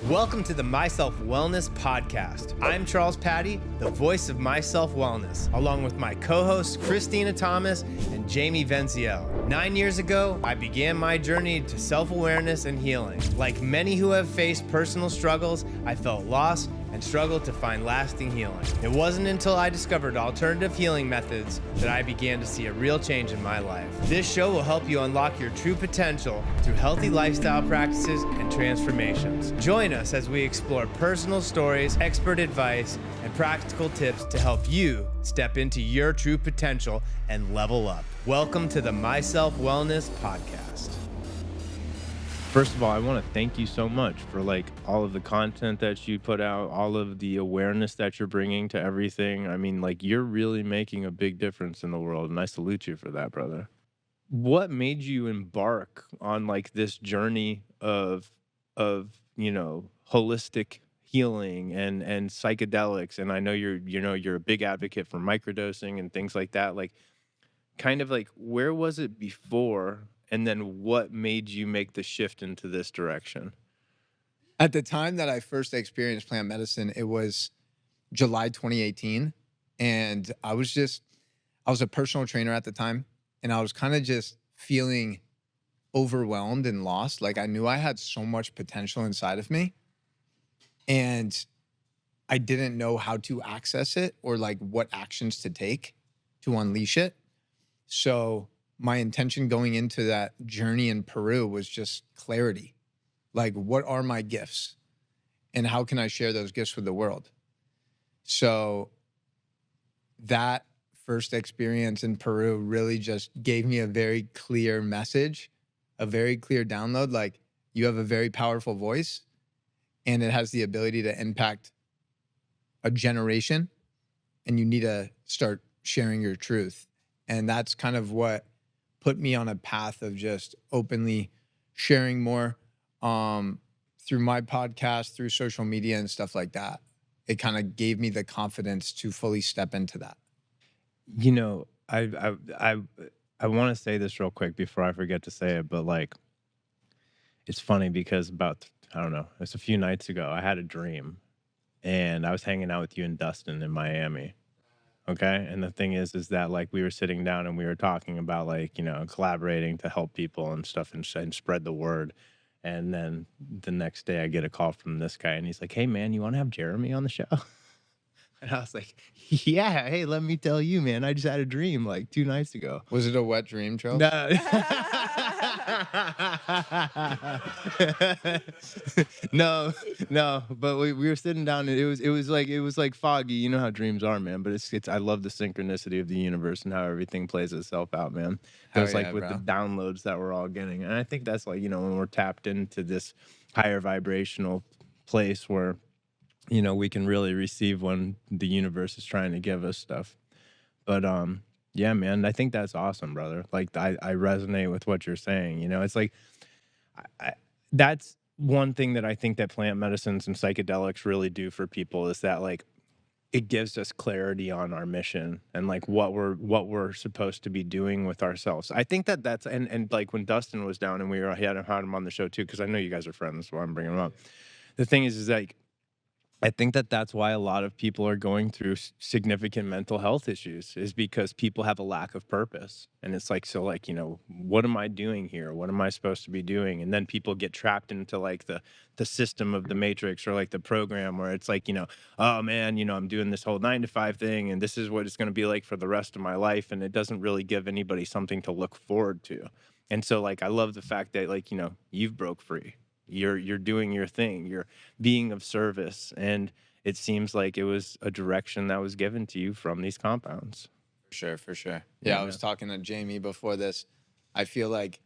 Welcome to the Myself Wellness Podcast. I'm Charles Patti, the voice of Myself Wellness, along with my co-hosts Christina Thomas and Jamie Veneziale. 9 years ago, I began my journey to self-awareness and healing. Like many who have faced personal struggles, I felt lost and struggled to find lasting healing. It wasn't until I discovered alternative healing methods that I began to see a real change in my life. This show will help you unlock your true potential through healthy lifestyle practices and transformations. Join us as we explore personal stories, expert advice, and practical tips to help you step into your true potential and level up. Welcome to the Myself Wellness Podcast. First of all, I want to thank you so much for all of the content that you put out, all of the awareness that you're bringing to everything. I mean, you're really making a big difference in the world, and I salute you for that, brother. What made you embark on this journey of holistic healing and psychedelics? And I know you're a big advocate for microdosing and things like that. Where was it before? And then what made you make the shift into this direction? At the time that I first experienced plant medicine, it was July 2018. And I was a personal trainer at the time. And I was kind of just feeling overwhelmed and lost. I knew I had so much potential inside of me. And I didn't know how to access it or what actions to take to unleash it. So my intention going into that journey in Peru was just clarity. What are my gifts? And how can I share those gifts with the world? So that first experience in Peru really just gave me a very clear message, a very clear download. You have a very powerful voice and it has the ability to impact a generation, and you need to start sharing your truth. And that's kind of what put me on a path of just openly sharing more through my podcast, through social media and stuff like that. It kind of gave me the confidence to fully step into that. I want to say this real quick before I forget to say it, but it's funny because it's a few nights ago, I had a dream and I was hanging out with you and Dustin in Miami. Okay. And the thing is that we were sitting down and we were talking about collaborating to help people and stuff and spread the word. And then the next day I get a call from this guy and he's like, "Hey man, you want to have Jeremy on the show?" And I was like, "Yeah, hey, let me tell you, man, I just had a dream 2 nights ago." Was it a wet dream, Charles? No. no, but we were sitting down and it was like foggy. You know how dreams are, man, but it's I love the synchronicity of the universe and how everything plays itself out, man. Those with bro. the downloads that we're all getting. And I think that's when we're tapped into this higher vibrational place where we can really receive when the universe is trying to give us stuff. But yeah, man, I think that's awesome, brother. I resonate with what you're saying. It's that's one thing that I think that plant medicines and psychedelics really do for people is that it gives us clarity on our mission and what we're supposed to be doing with ourselves. I think that's and when Dustin was down and he had him on the show too, because I know you guys are friends, that's why I'm bringing him up. The thing is I think that's why a lot of people are going through significant mental health issues is because people have a lack of purpose. And it's what am I doing here? What am I supposed to be doing? And then people get trapped into the system of the matrix or the program where it's oh man, I'm doing this whole 9-to-5 thing and this is what it's going to be like for the rest of my life. And it doesn't really give anybody something to look forward to. And so I love the fact that you've broke free. You're doing your thing. You're being of service. And it seems like it was a direction that was given to you from these compounds. For sure. Yeah, I was talking to Jamie before this. I feel like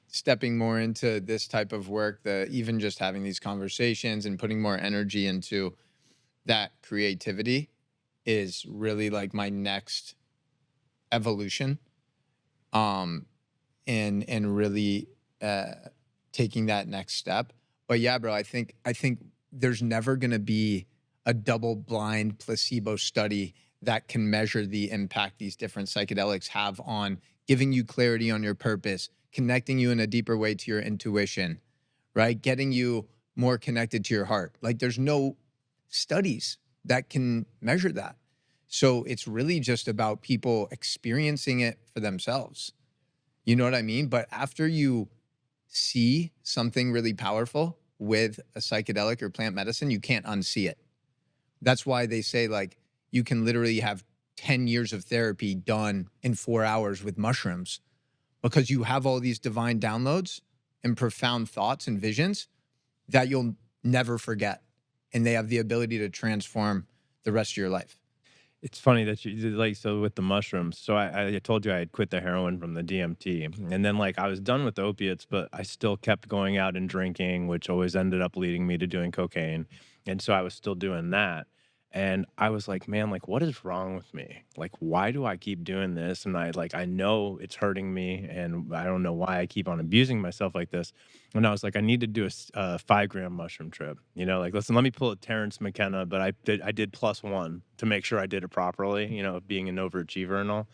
stepping more into this type of work, even just having these conversations and putting more energy into that creativity is really my next evolution. And really taking that next step. But yeah, bro, I think there's never going to be a double-blind placebo study that can measure the impact these different psychedelics have on giving you clarity on your purpose, connecting you in a deeper way to your intuition, right? Getting you more connected to your heart. Like there's no studies that can measure that. So it's really just about people experiencing it for themselves. You know what I mean? But after you see something really powerful with a psychedelic or plant medicine, you can't unsee it. That's why they say like you can literally have 10 years of therapy done in 4 hours with mushrooms, because you have all these divine downloads and profound thoughts and visions that you'll never forget. And they have the ability to transform the rest of your life. It's funny that you like, so with the mushrooms. So I told you I had quit the heroin from the DMT, and then like I was done with opiates, but I still kept going out and drinking, which always ended up leading me to doing cocaine. And so I was still doing that. And I was like, man, like, what is wrong with me? Like, why do I keep doing this? And I know it's hurting me, and I don't know why I keep on abusing myself like this. And I was like, I need to do a 5-gram mushroom trip. You know, like, listen, let me pull a Terrence McKenna, but I did +1 to make sure I did it properly, you know, being an overachiever and all.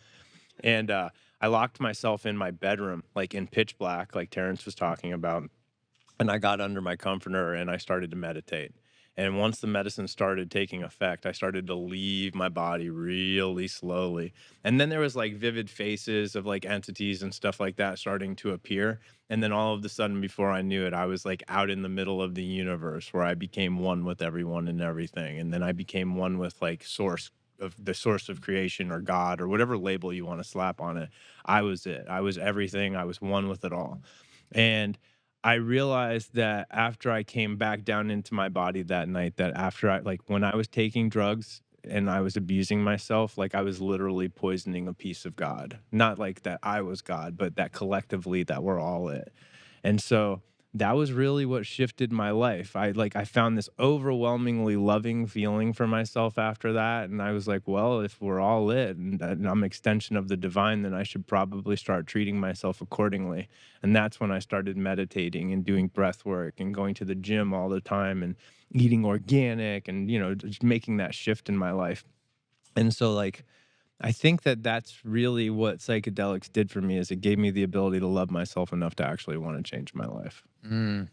And I locked myself in my bedroom, like in pitch black, like Terrence was talking about. And I got under my comforter and I started to meditate. And once the medicine started taking effect, I started to leave my body really slowly. And then there was like vivid faces of like entities and stuff like that starting to appear. And then all of a sudden, before I knew it, I was like out in the middle of the universe where I became one with everyone and everything. And then I became one with like the source of creation or God or whatever label you want to slap on it. I was it. I was everything. I was one with it all. And I realized that after I came back down into my body that night, that after when I was taking drugs and I was abusing myself, like I was literally poisoning a piece of God. Not like that I was God, but that collectively that we're all it. And so that was really what shifted my life. I found this overwhelmingly loving feeling for myself after that. And I was like, well, if we're all it and I'm an extension of the divine, then I should probably start treating myself accordingly. And that's when I started meditating and doing breath work and going to the gym all the time and eating organic and, you know, just making that shift in my life. And so like, I think that that's really what psychedelics did for me, is it gave me the ability to love myself enough to actually want to change my life. Yeah,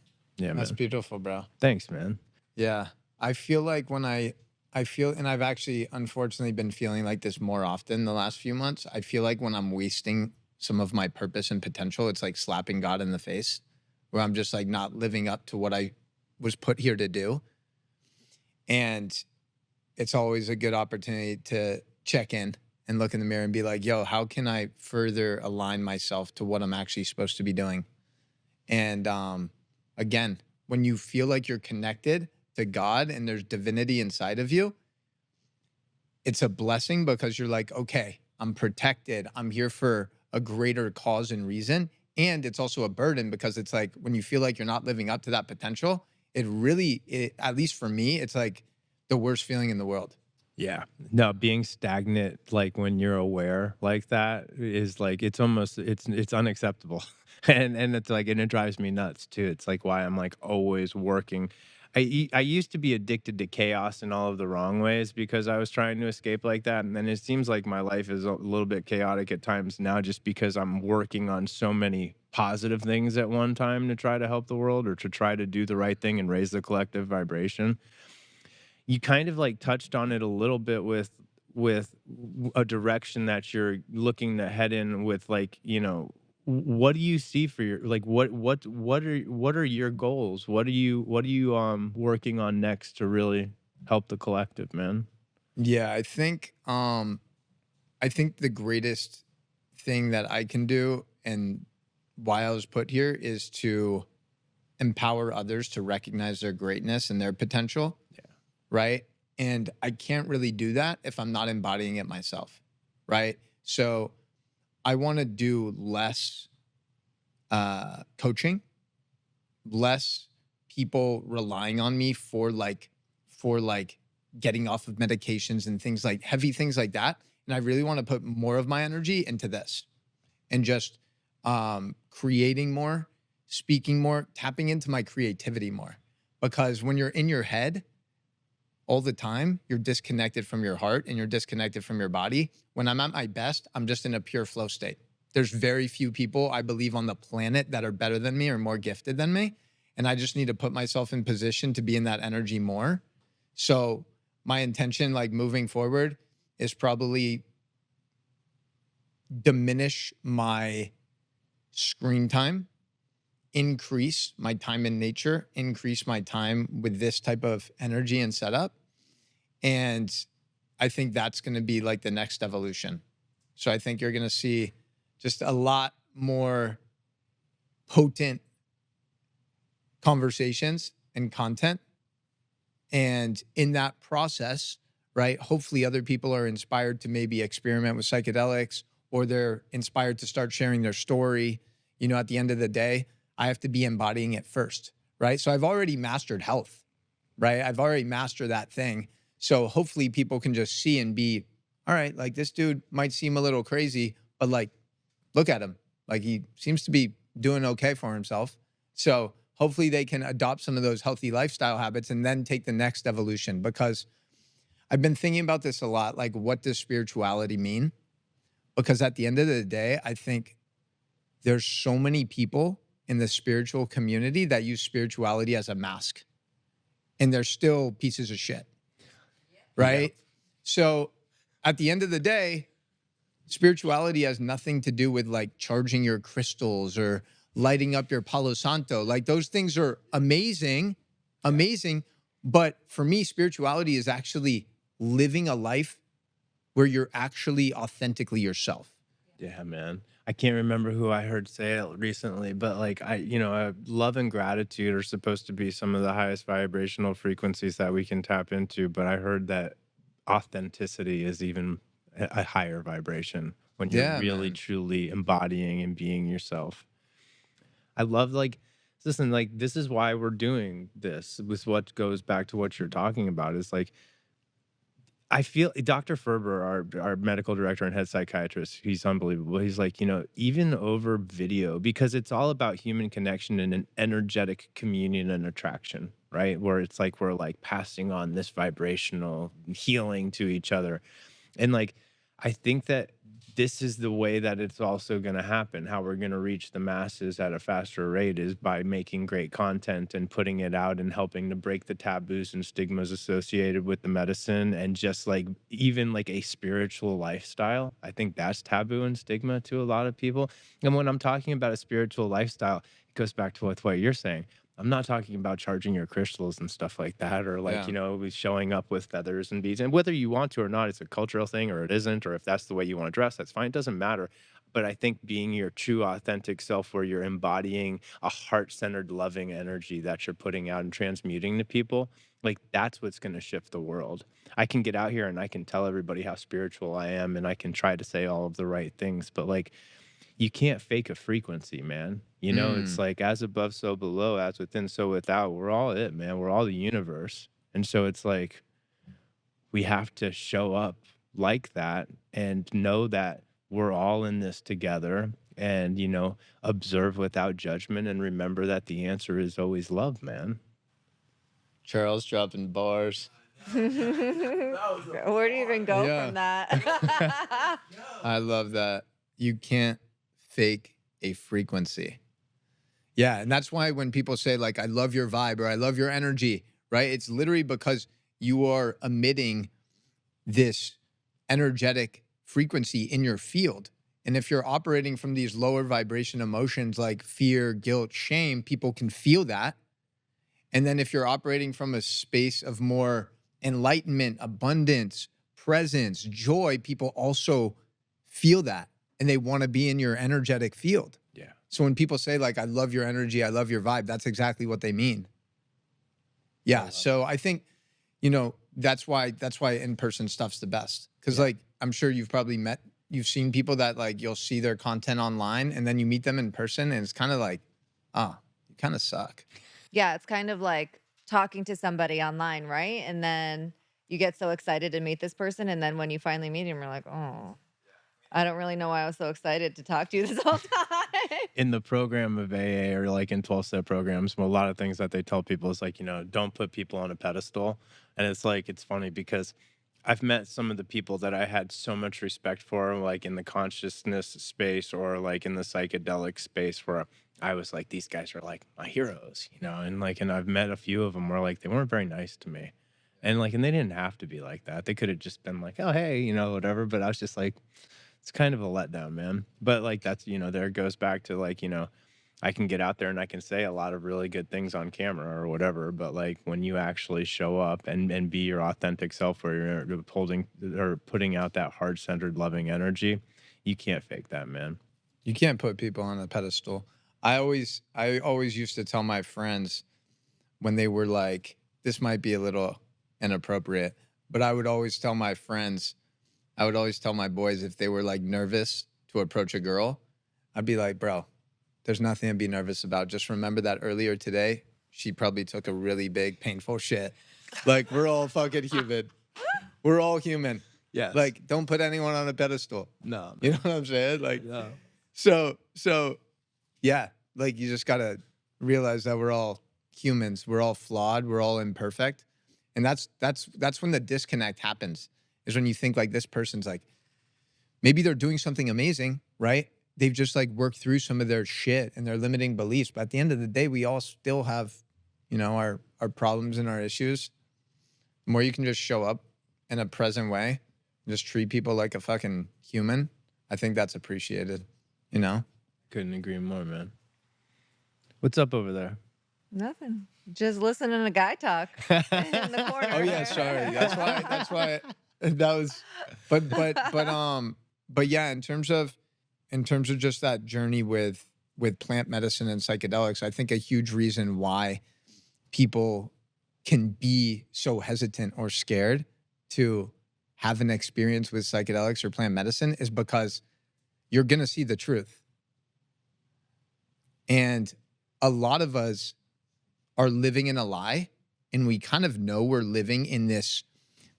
That's man. beautiful, bro. Thanks, man. Yeah. I feel like when I feel, and I've actually unfortunately been feeling like this more often the last few months. I feel like when I'm wasting some of my purpose and potential, it's like slapping God in the face, where I'm just like not living up to what I was put here to do. And it's always a good opportunity to check in and look in the mirror and be like, yo, how can I further align myself to what I'm actually supposed to be doing? And again, when you feel like you're connected to God and there's divinity inside of you, it's a blessing, because you're like, okay, I'm protected. I'm here for a greater cause and reason. And it's also a burden, because it's like when you feel like you're not living up to that potential, it really, at least for me, it's like the worst feeling in the world. Yeah. No, being stagnant, like when you're aware like that, is like, it's almost, it's unacceptable. And it's like, and it drives me nuts too. It's like why I'm like always working. I used to be addicted to chaos in all of the wrong ways because I was trying to escape like that. And then it seems like my life is a little bit chaotic at times now, just because I'm working on so many positive things at one time to try to help the world or to try to do the right thing and raise the collective vibration. You kind of like touched on it a little bit with a direction that you're looking to head in with, like, you know, what do you see for your, like, what are your goals? What are you working on next to really help the collective, man? Yeah, I think the greatest thing that I can do, and why I was put here, is to empower others to recognize their greatness and their potential. Yeah. Right. And I can't really do that if I'm not embodying it myself. Right. So I want to do less coaching, less people relying on me for getting off of medications and things like heavy things like that. And I really want to put more of my energy into this and just creating more, speaking more, tapping into my creativity more. Because when you're in your head all the time, you're disconnected from your heart and you're disconnected from your body. When I'm at my best, I'm just in a pure flow state. There's very few people, I believe, on the planet that are better than me or more gifted than me. and I just need to put myself in position to be in that energy more. So my intention, like moving forward, is probably diminish my screen time, increase my time in nature, increase my time with this type of energy and setup. And I think that's going to be like the next evolution. So I think you're going to see just a lot more potent conversations and content. And in that process, right, hopefully other people are inspired to maybe experiment with psychedelics, or they're inspired to start sharing their story. You know, at the end of the day, I have to be embodying it first, right? So I've already mastered health, right? I've already mastered that thing. So hopefully people can just see and be, all right, like this dude might seem a little crazy, but like, look at him. Like he seems to be doing okay for himself. So hopefully they can adopt some of those healthy lifestyle habits and then take the next evolution. Because I've been thinking about this a lot. Like, what does spirituality mean? Because at the end of the day, I think there's so many people in the spiritual community that use spirituality as a mask, and they're still pieces of shit, right? Yep. So at the end of the day, spirituality has nothing to do with like charging your crystals or lighting up your Palo Santo. Like those things are amazing, amazing. But for me, spirituality is actually living a life where you're actually authentically yourself. Yeah, man. I can't remember who I heard say it recently, but like love and gratitude are supposed to be some of the highest vibrational frequencies that we can tap into. But I heard that authenticity is even a higher vibration when you're really, truly embodying and being yourself. I love listen, like this is why we're doing this. With what goes back to what you're talking about is like, I feel Dr. Ferber, our medical director and head psychiatrist, he's unbelievable. He's like, even over video, because it's all about human connection and an energetic communion and attraction, right? Where it's like we're like passing on this vibrational healing to each other. And like, I think that this is the way that it's also going to happen. How we're going to reach the masses at a faster rate is by making great content and putting it out and helping to break the taboos and stigmas associated with the medicine, and just like even like a spiritual lifestyle. I think that's taboo and stigma to a lot of people. And when I'm talking about a spiritual lifestyle, it goes back to what you're saying. I'm not talking about charging your crystals and stuff like that, or like, showing up with feathers and beads. And whether you want to or not, it's a cultural thing or it isn't, or if that's the way you want to dress, that's fine. It doesn't matter. But I think being your true, authentic self, where you're embodying a heart-centered, loving energy that you're putting out and transmuting to people, like that's what's going to shift the world. I can get out here and I can tell everybody how spiritual I am, and I can try to say all of the right things, but like, you can't fake a frequency, man. It's like as above, so below, as within, so without. We're all it, man. We're all the universe. And so it's like we have to show up like that and know that we're all in this together, and, observe without judgment, and remember that the answer is always love, man. Charles dropping bars. Where do you even go from that? I love that. You can't fake a frequency. Yeah, and that's why when people say like, I love your vibe or I love your energy, right? It's literally because you are emitting this energetic frequency in your field. And if you're operating from these lower vibration emotions like fear, guilt, shame, people can feel that. And then if you're operating from a space of more enlightenment, abundance, presence, joy, people also feel that. And they want to be in your energetic field. Yeah. So when people say like, I love your energy, I love your vibe, that's exactly what they mean. Yeah. So I think, that's why in-person stuff's the best. Cause like, I'm sure you've seen people that like, you'll see their content online and then you meet them in person and it's kind of like, you kind of suck. Yeah. It's kind of like talking to somebody online, right? And then you get so excited to meet this person. And then when you finally meet him, you're like, oh, I don't really know why I was so excited to talk to you this whole time. In the program of AA, or like in 12-step programs, a lot of things that they tell people is like, don't put people on a pedestal. And it's like, it's funny because I've met some of the people that I had so much respect for, like in the consciousness space or like in the psychedelic space, where I was like, these guys are like my heroes, you know, and like, and I've met a few of them where like they weren't very nice to me. And like, and they didn't have to be like that. They could have just been like, oh, hey, you know, whatever. But I was just like, it's kind of a letdown, man. But like, that's, you know, there it goes back to like, you know, I can get out there and I can say a lot of really good things on camera or whatever. But like when you actually show up and be your authentic self where you're holding or putting out that heart centered, loving energy, you can't fake that, man. You can't put people on a pedestal. I always used to tell my friends when they were like, this might be a little inappropriate, but I would always tell my friends, I would always tell my boys if they were like nervous to approach a girl, I'd be like, bro, there's nothing to be nervous about. Just remember that earlier today, she probably took a really big, painful shit. Like, we're all fucking human. We're all human. Yes. Like, don't put anyone on a pedestal. No, man. You know what I'm saying? Like, No. So yeah, like you just got to realize that we're all humans. We're all flawed. We're all imperfect. And that's when the disconnect happens, is when you think like this person's like, maybe they're doing something amazing, right? They've just like worked through some of their shit and their limiting beliefs. But at the end of the day, we all still have, you know, our problems and our issues. The more you can just show up in a present way, just treat people like a fucking human, I think that's appreciated, you know? Couldn't agree more, man. What's up over there? Nothing. Just listening to guy talk in the corner. Oh yeah, sorry. That's why that was, but yeah, in terms of just that journey with plant medicine and psychedelics, I think a huge reason why people can be so hesitant or scared to have an experience with psychedelics or plant medicine is because you're going to see the truth. And a lot of us are living in a lie, and we kind of know we're living in this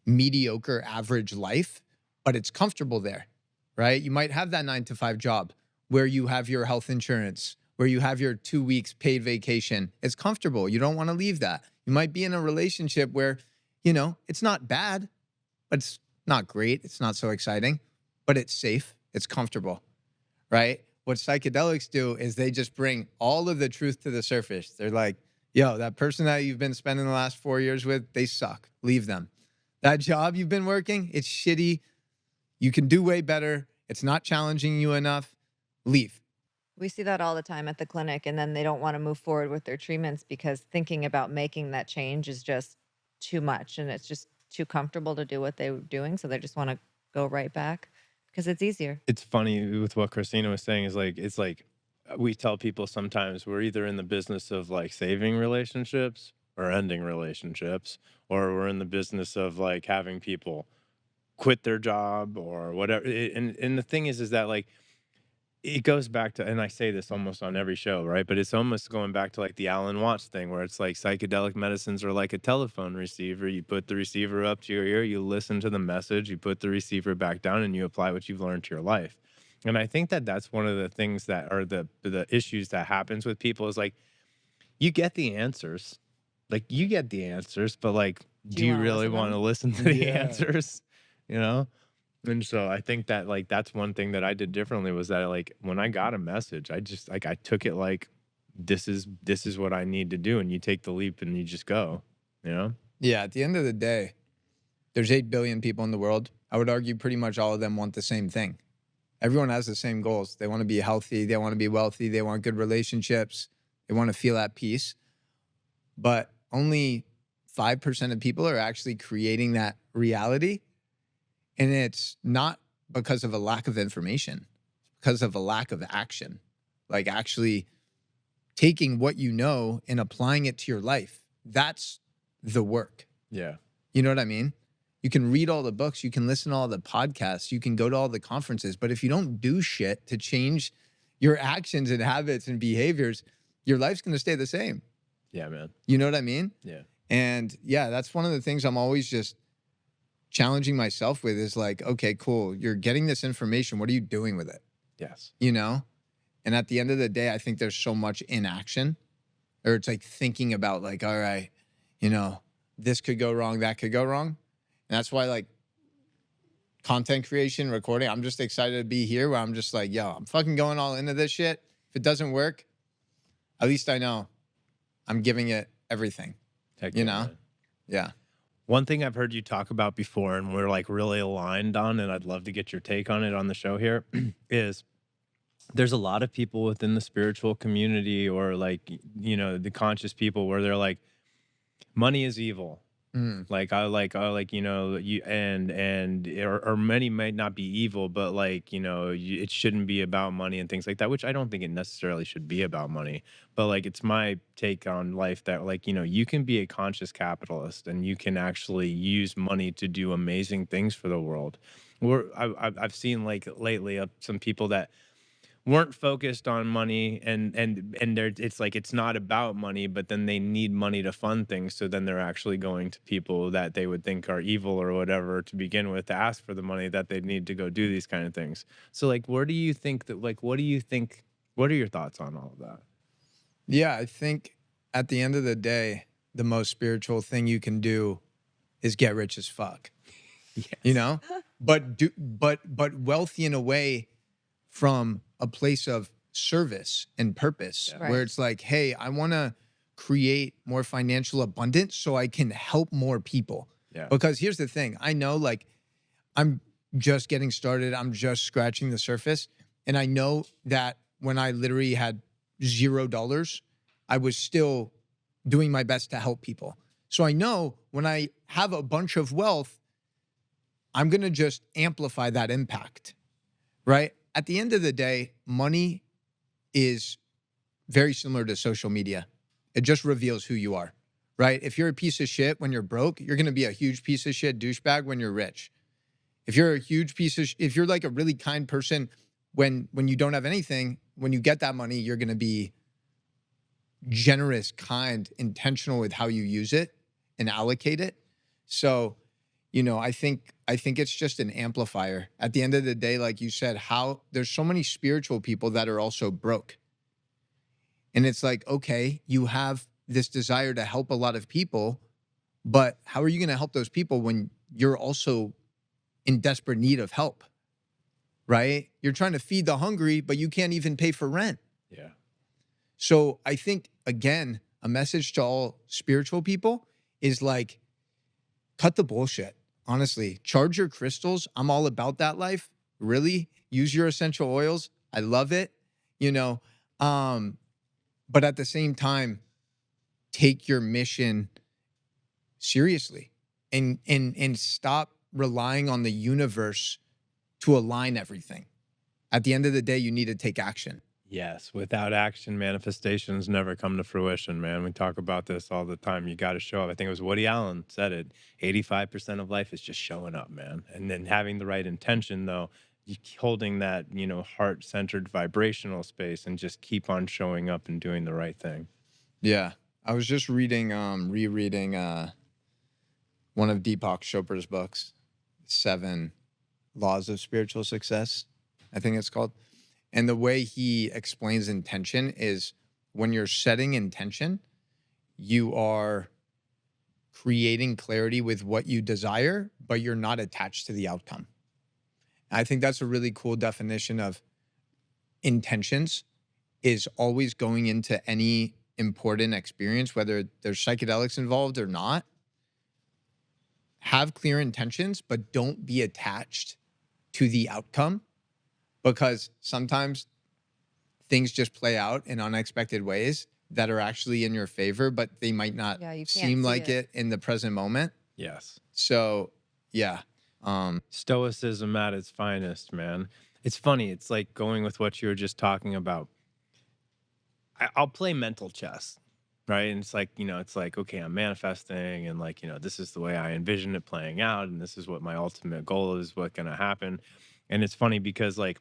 mediocre average life, but it's comfortable there, right? You might have that 9-to-5 job where you have your health insurance, where you have your 2 weeks paid vacation. It's comfortable. You don't want to leave that. You might be in a relationship where, you know, it's not bad, but it's not great. It's not so exciting, but it's safe. It's comfortable, right? What psychedelics do is they just bring all of the truth to the surface. They're like, yo, that person that you've been spending the last 4 years with, they suck. Leave them. That job you've been working, it's shitty. You can do way better. It's not challenging you enough. Leave. We see that all the time at the clinic, and then they don't want to move forward with their treatments because thinking about making that change is just too much, and it's just too comfortable to do what they were doing, so they just want to go right back because it's easier. It's funny with what Christina was saying is like, it's like we tell people sometimes we're either in the business of like saving relationships or ending relationships, or we're in the business of like having people quit their job or whatever. And the thing is that like, it goes back to, and I say this almost on every show, right? But it's almost going back to like the Alan Watts thing, where it's like psychedelic medicines are like a telephone receiver. You put the receiver up to your ear, you listen to the message, you put the receiver back down, and you apply what you've learned to your life. And I think that that's one of the things that are the issues that happens with people is like, you get the answers, but like, do you really want to listen to the answers? You know? And so I think that like that's one thing that I did differently was that like when I got a message, I just like I took it like this is what I need to do, and you take the leap and you just go, you know? Yeah, at the end of the day, there's 8 billion people in the world. I would argue pretty much all of them want the same thing. Everyone has the same goals. They want to be healthy, they want to be wealthy, they want good relationships, they want to feel at peace. But only 5% of people are actually creating that reality. And it's not because of a lack of information, it's because of a lack of action. Like actually taking what you know and applying it to your life. That's the work. Yeah. You know what I mean? You can read all the books, you can listen to all the podcasts, you can go to all the conferences, but if you don't do shit to change your actions and habits and behaviors, your life's going to stay the same. Yeah, man. You know what I mean? Yeah. And yeah, that's one of the things I'm always just challenging myself with is like, okay, cool. You're getting this information. What are you doing with it? Yes. You know? And at the end of the day, I think there's so much inaction, or it's like thinking about like, all right, you know, this could go wrong, that could go wrong. And that's why like content creation, recording, I'm just excited to be here where I'm just like, yo, I'm fucking going all into this shit. If it doesn't work, at least I know I'm giving it everything, Heck you yeah, know? man. Yeah. One thing I've heard you talk about before, and we're like really aligned on, and I'd love to get your take on it on the show here, is there's a lot of people within the spiritual community or like, the conscious people where they're like, money is evil. Mm. You or many might not be evil, but like, it shouldn't be about money and things like that, which I don't think it necessarily should be about money. But like, it's my take on life that like, you can be a conscious capitalist and you can actually use money to do amazing things for the world. I've seen like lately some people that weren't focused on money and they're it's like it's not about money, but then they need money to fund things, so then they're actually going to people that they would think are evil or whatever to begin with to ask for the money that they need to go do these kind of things. So like, where do you think that like what are your thoughts on all of that? Yeah, I think at the end of the day, the most spiritual thing you can do is get rich as fuck. Yes. You know? But wealthy in a way from a place of service and purpose, Yeah. Right. where it's like, hey, I want to create more financial abundance so I can help more people. Yeah. Because here's the thing, I know like I'm just getting started, I'm just scratching the surface. And I know that when I literally had $0, I was still doing my best to help people. So I know when I have a bunch of wealth, I'm going to just amplify that impact, right? At the end of the day, money is very similar to social media. It just reveals who you are, right? If you're a piece of shit when you're broke, you're going to be a huge piece of shit douchebag when you're rich. If you're a huge piece of, if you're like a really kind person when you don't have anything, when you get that money, you're going to be generous, kind, intentional with how you use it and allocate it. So, I think it's just an amplifier. At the end of the day, like you said, how there's so many spiritual people that are also broke. And it's like, okay, you have this desire to help a lot of people, but how are you going to help those people when you're also in desperate need of help, right? You're trying to feed the hungry, but you can't even pay for rent. Yeah. So I think, again, a message to all spiritual people is like, cut the bullshit. Honestly, charge your crystals. I'm all about that life. Really, use your essential oils. I love it, but at the same time, take your mission seriously and stop relying on the universe to align everything. At the end of the day, you need to take action. Yes, without action, manifestations never come to fruition, man. We talk about this all the time. You got to show up. I think it was Woody Allen said it. 85% of life is just showing up, man. And then having the right intention, though, holding that, heart-centered vibrational space and just keep on showing up and doing the right thing. Yeah. I was just rereading one of Deepak Chopra's books, 7 Laws of Spiritual Success, I think it's called. And the way he explains intention is when you're setting intention, you are creating clarity with what you desire, but you're not attached to the outcome. I think that's a really cool definition of intentions, is always going into any important experience, whether there's psychedelics involved or not. Have clear intentions, but don't be attached to the outcome, because sometimes things just play out in unexpected ways that are actually in your favor, but they might not Yeah, you can't seem see like it. it in the present moment. Yes. So, yeah. Stoicism at its finest, man. It's funny. It's like going with what you were just talking about. I'll play mental chess, right? And it's like, okay, I'm manifesting and like, this is the way I envision it playing out. And this is what my ultimate goal is, what's going to happen. And it's funny because like,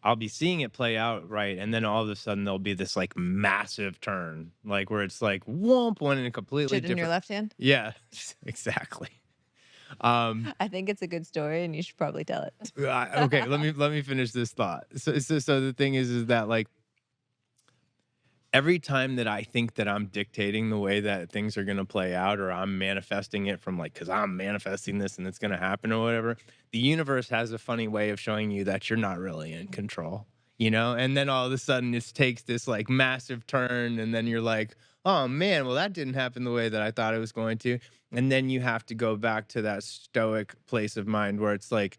I'll be seeing it play out, right? And then all of a sudden there'll be this like massive turn, like where it's like whoomp, one in a completely Shit in your different. left hand. Yeah, exactly. I think it's a good story, and you should probably tell it. Okay, let me finish this thought. So the thing is that like every time that I think that I'm dictating the way that things are going to play out, or I'm manifesting it from like, cause I'm manifesting this and it's going to happen or whatever, the universe has a funny way of showing you that you're not really in control. you know? And then all of a sudden it takes this like massive turn, and then you're like, oh man, well, that didn't happen the way that I thought it was going to. And then you have to go back to that stoic place of mind where it's like,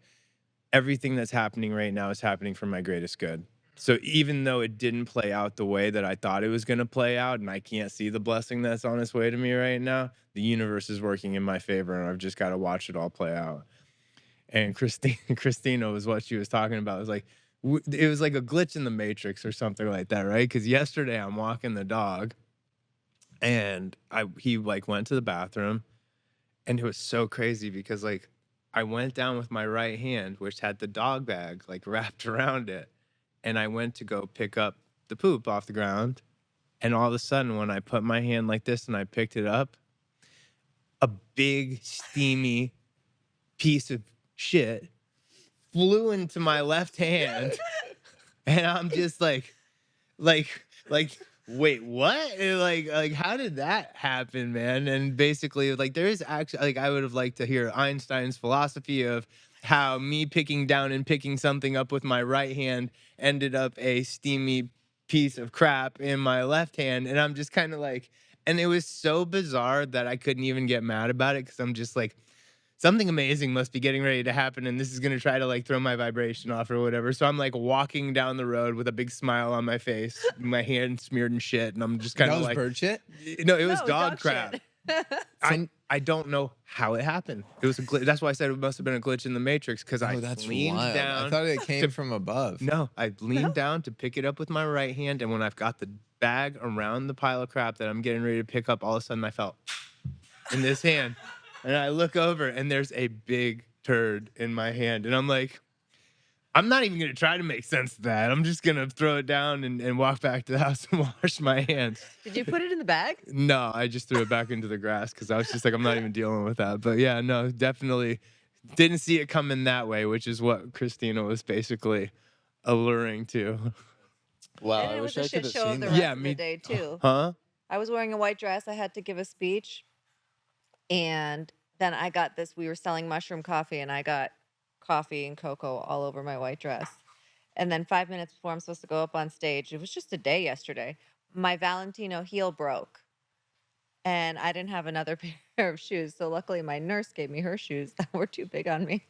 everything that's happening right now is happening for my greatest good. So even though it didn't play out the way that I thought it was going to play out, and I can't see the blessing that's on its way to me right now, the universe is working in my favor, and I've just got to watch it all play out. And Christina was what she was talking about. It was like, it was like a glitch in the matrix or something like that, right? Because yesterday I'm walking the dog, and he like went to the bathroom, and it was so crazy because like I went down with my right hand, which had the dog bag like wrapped around it, and I went to go pick up the poop off the ground, and all of a sudden when I put my hand like this and I picked it up, a big steamy piece of shit flew into my left hand, and I'm just like wait, what? And like how did that happen, man? And basically like there is actually like I would have liked to hear Einstein's philosophy of how me picking down and picking something up with my right hand ended up a steamy piece of crap in my left hand. And I'm just kind of like, and it was so bizarre that I couldn't even get mad about it, because I'm just like, something amazing must be getting ready to happen, and this is going to try to like throw my vibration off or whatever. So I'm like walking down the road with a big smile on my face, my hand smeared in shit, and I'm just kind of like, bird shit? no, it was No, dog crap. shit. I don't know how it happened. It was a glitch. That's why I said it must have been a glitch in the matrix, because I leaned wild. down. I thought it came from above. No, I leaned down to pick it up with my right hand, and when I've got the bag around the pile of crap that I'm getting ready to pick up, all of a sudden I felt in this hand. And I look over, and there's a big turd in my hand. And I'm like, I'm not even going to try to make sense of that. I'm just going to throw it down and walk back to the house and wash my hands. Did you put it in the bag? No, I just threw it back into the grass because I was just like, I'm not even dealing with that. But yeah, no, definitely didn't see it coming that way, which is what Christina was basically alluring to. Wow, And I it wish was I a could shit have show of seen the that. rest Yeah, of me- the day too. Huh? I was wearing a white dress. I had to give a speech. And then I got this. We were selling mushroom coffee, and I got coffee and cocoa all over my white dress. And then 5 minutes before I'm supposed to go up on stage, it was just a day yesterday, my Valentino heel broke. And I didn't have another pair of shoes. So luckily, my nurse gave me her shoes that were too big on me.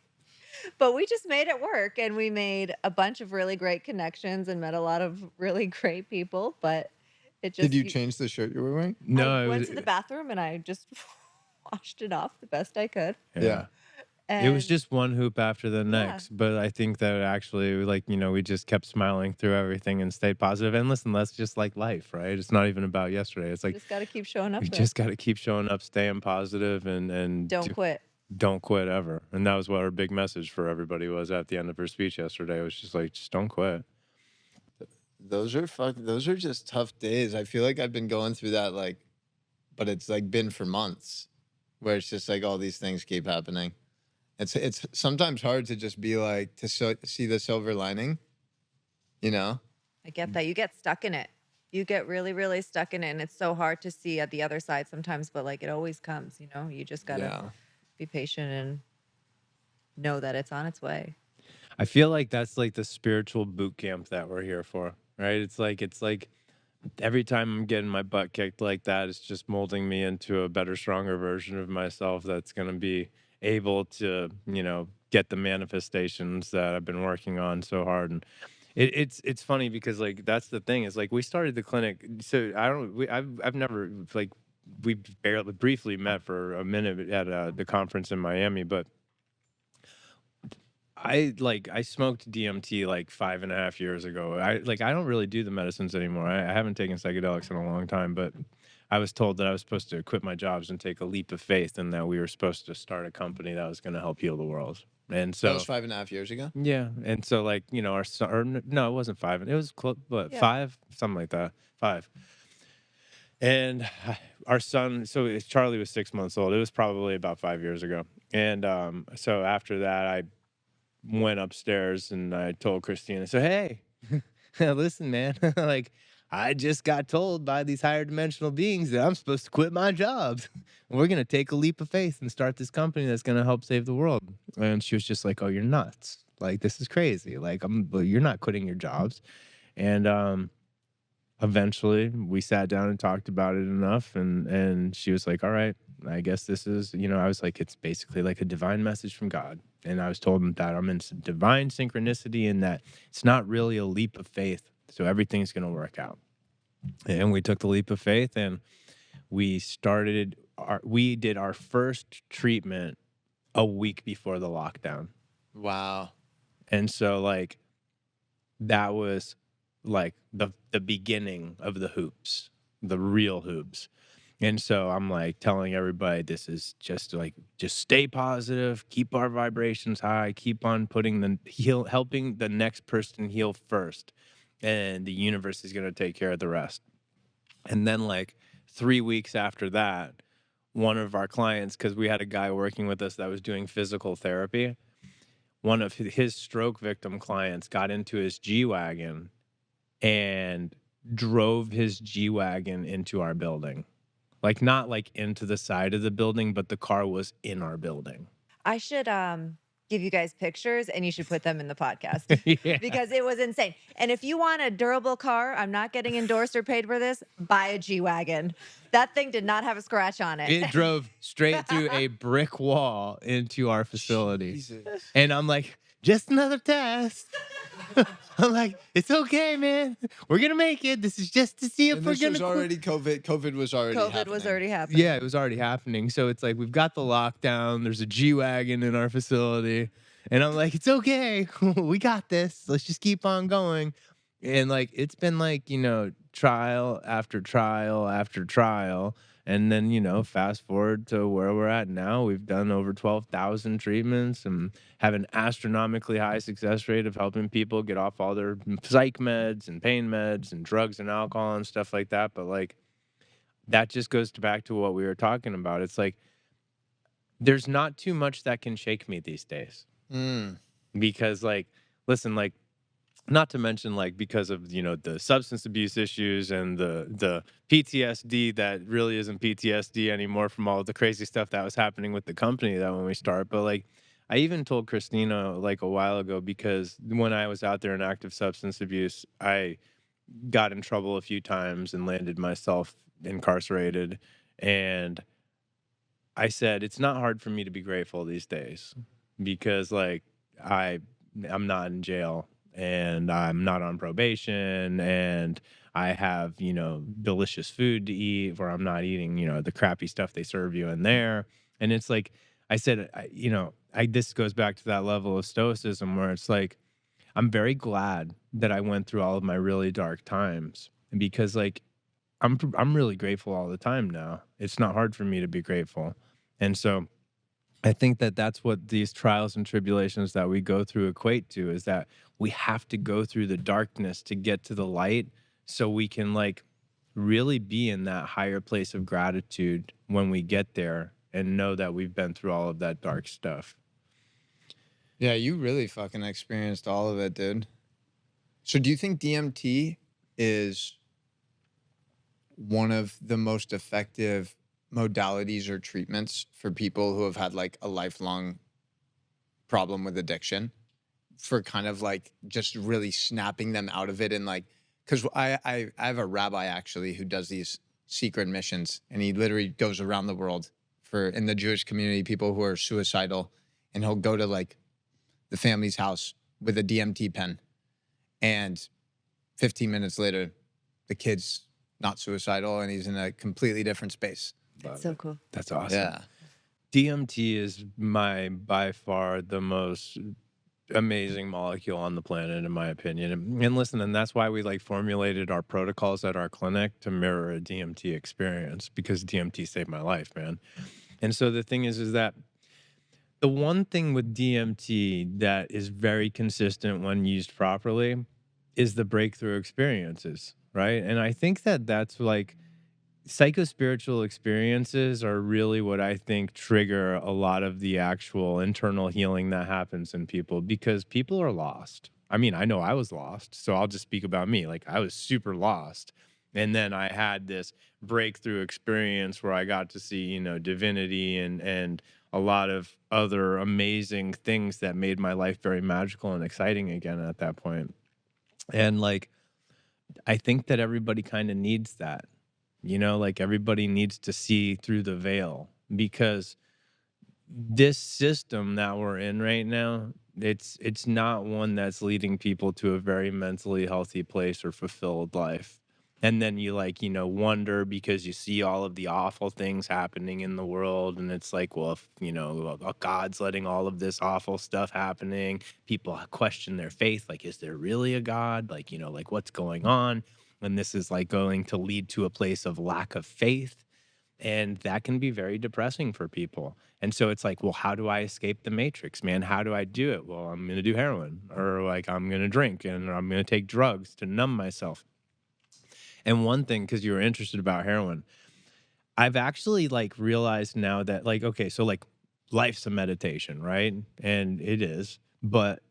But we just made it work, and we made a bunch of really great connections and met a lot of really great people. But it just Did you change the shirt you were wearing? No, I it went was, to the bathroom and I just washed it off the best I could. Yeah. It was And just one hoop after the next, but I think that actually, like, you know, we just kept smiling through everything and stayed positive. And listen, that's just like life, right? It's not even about yesterday. It's you like, just got to keep showing up. we there. just got to keep showing up, staying positive, and Don't quit. don't quit ever. And that was what our big message for everybody was at the end of her speech yesterday. It was just like, just don't quit. Those are just tough days. I feel like I've been going through that, like, but it's like been for months, where it's just like all these things keep happening. It's sometimes hard to just be like see the silver lining, you know? I get that. You get stuck in it. You get really, really stuck in it. And it's so hard to see at the other side sometimes, but like it always comes, you know? You just got to be patient and know that it's on its way. I feel like that's like the spiritual boot camp that we're here for, right? It's like every time I'm getting my butt kicked like that, it's just molding me into a better, stronger version of myself that's going to be able to, you know, get the manifestations that I've been working on so hard. And it's funny because like that's the thing is like we started the clinic. So I've never like we barely briefly met for a minute at the conference in Miami, but I smoked DMT like 5.5 years ago. I don't really do the medicines anymore. I haven't taken psychedelics in a long time, but I was told that I was supposed to quit my jobs and take a leap of faith, and that we were supposed to start a company that was going to help heal the world. And so That was 5.5 years ago. yeah, and so like you know our son, or no, it wasn't 5. It was what Yeah. 5, something like that, 5. And our son, so Charlie was 6 months old. It was probably about 5 years ago. And so after that, I went upstairs and I told Christina, so hey, listen, man, like I just got told by these higher dimensional beings that I'm supposed to quit my jobs. We're gonna take a leap of faith and start this company that's gonna help save the world. And she was just like, oh, you're nuts. Like, this is crazy. Like, you're not quitting your jobs. And eventually we sat down and talked about it enough, and she was like, all right, I guess this is, I was like, it's basically like a divine message from God. And I was told that I'm in some divine synchronicity, and that it's not really a leap of faith, so everything's going to work out. And we took the leap of faith, and we did our first treatment a week before the lockdown. Wow. And so, like, that was like the beginning of the hoops, the real hoops. And so I'm like telling everybody, this is just stay positive, keep our vibrations high, keep on helping the next person heal first, and the universe is going to take care of the rest. And then, like, 3 weeks after that, one of our clients, because we had a guy working with us that was doing physical therapy, one of his stroke victim clients got into his G-Wagon and drove his G-Wagon into our building. Like, not like into the side of the building, but the car was in our building. I should give you guys pictures, and you should put them in the podcast Yeah. because it was insane. And if you want a durable car, I'm not getting endorsed or paid for this, buy a G-Wagon. That thing did not have a scratch on it. It drove straight through a brick wall into our facility. Jesus. And I'm like, just another test. I'm like, it's okay, man. We're going to make it. This is just to see if And we're this going was to already COVID. COVID was already COVID happening. was already happening. Yeah, it was already happening. So it's like, we've got the lockdown. There's a G-Wagon in our facility. And I'm like, it's okay. We got this. Let's just keep on going. And like, it's been like, trial after trial after trial. And then, fast forward to where we're at now. We've done over 12,000 treatments and have an astronomically high success rate of helping people get off all their psych meds and pain meds and drugs and alcohol and stuff like that. But like, that just goes back to what we were talking about. It's like, there's not too much that can shake me these days. Because, like, listen, like, not to mention, like, because of, the substance abuse issues and the PTSD that really isn't PTSD anymore from all the crazy stuff that was happening with the company that when we start. But like, I even told Christina like a while ago, because when I was out there in active substance abuse, I got in trouble a few times and landed myself incarcerated. And I said, it's not hard for me to be grateful these days, because like I'm not in jail, and I'm not on probation, and I have, delicious food to eat, where I'm not eating, the crappy stuff they serve you in there. And it's like, I said, this goes back to that level of stoicism where it's like, I'm very glad that I went through all of my really dark times, because like, I'm really grateful all the time now. It's not hard for me to be grateful. And so I think that that's what these trials and tribulations that we go through equate to, is that we have to go through the darkness to get to the light, so we can like really be in that higher place of gratitude when we get there and know that we've been through all of that dark stuff. Yeah, you really fucking experienced all of it, dude. So do you think DMT is one of the most effective modalities or treatments for people who have had like a lifelong problem with addiction, for kind of like just really snapping them out of it? And like, because I have a rabbi actually who does these secret missions, and he literally goes around the world in the Jewish community, people who are suicidal, and he'll go to like the family's house with a DMT pen, and 15 minutes later the kid's not suicidal and he's in a completely different space. That's so cool. That's awesome. Yeah. DMT is by far the most amazing molecule on the planet, in my opinion. And listen, and that's why we like formulated our protocols at our clinic to mirror a DMT experience, because DMT saved my life, man. And so the thing is that the one thing with DMT that is very consistent when used properly is the breakthrough experiences, right? And I think that that's like, psychospiritual experiences are really what I think trigger a lot of the actual internal healing that happens in people, because people are lost. I mean, I know I was lost, so I'll just speak about me. Like, I was super lost. And then I had this breakthrough experience where I got to see, you know, divinity and a lot of other amazing things that made my life very magical and exciting again at that point. And like, I think that everybody kind of needs that, you know, like everybody needs to see through the veil, because this system that we're in right now, it's not one that's leading people to a very mentally healthy place or fulfilled life. And then you like, you know, wonder because you see all of the awful things happening in the world, and it's like, well, if you know, God's letting all of this awful stuff happening, people question their faith, like, is there really a God? Like, you know, like what's going on? And this is like going to lead to a place of lack of faith, and that can be very depressing for people. And so it's like, well, how do I escape the matrix, man? How do I do it? Well, I'm going to do heroin, or like I'm going to drink, and I'm going to take drugs to numb myself. And one thing, because you were interested about heroin, I've actually like realized now that like, okay, so like life's a meditation, right? And it is. But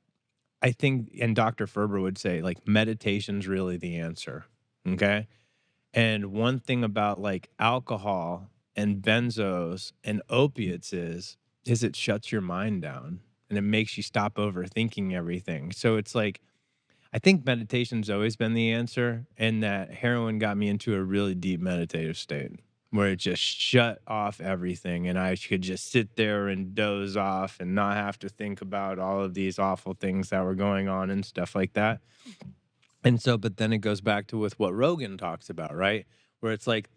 I think, and Dr. Ferber would say, like, meditation's really the answer. Okay. And one thing about like alcohol and benzos and opiates is it shuts your mind down and it makes you stop overthinking everything. So it's like, I think meditation's always been the answer, and that heroin got me into a really deep meditative state where it just shut off everything and I could just sit there and doze off and not have to think about all of these awful things that were going on and stuff like that. And so, but then it goes back to with what Rogan talks about, right? Where it's like,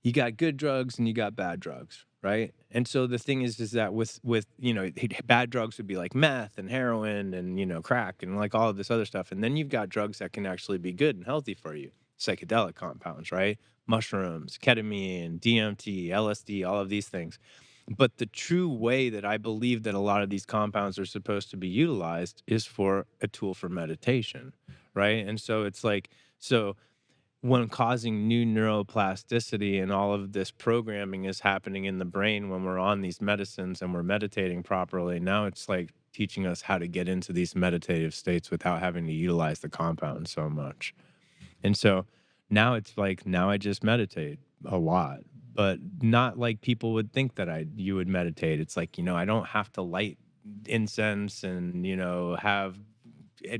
you got good drugs and you got bad drugs, right? And so the thing is that with you know, bad drugs would be like meth and heroin and, you know, crack and like all of this other stuff. And then you've got drugs that can actually be good and healthy for you, psychedelic compounds, right? Mushrooms, ketamine, DMT, LSD, all of these things. But the true way that I believe that a lot of these compounds are supposed to be utilized is for a tool for meditation, right? And so it's like, so when causing new neuroplasticity and all of this programming is happening in the brain when we're on these medicines and we're meditating properly, now it's like teaching us how to get into these meditative states without having to utilize the compound so much. And so now it's like, now I just meditate a lot, but not like people would think that you would meditate. It's like, you know, I don't have to light incense and, you know, have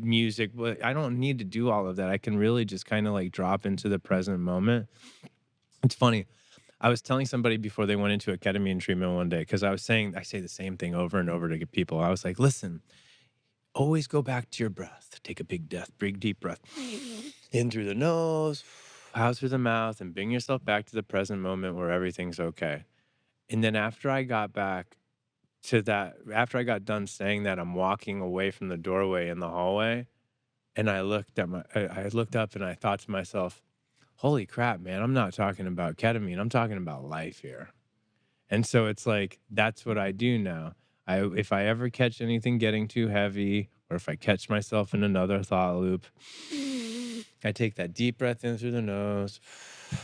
music, but I don't need to do all of that. I can really just kind of like drop into the present moment. It's funny. I was telling somebody before they went into a ketamine treatment one day, because I say the same thing over and over to get people. I was like, listen, always go back to your breath. Take a big deep breath in through the nose, out through the mouth, and bring yourself back to the present moment where everything's okay. And then after I got done saying that, I'm walking away from the doorway in the hallway, and I looked up and I thought to myself, holy crap, man, I'm not talking about ketamine. I'm talking about life here. And so it's like, that's what I do now. If I ever catch anything getting too heavy, or if I catch myself in another thought loop, I take that deep breath in through the nose,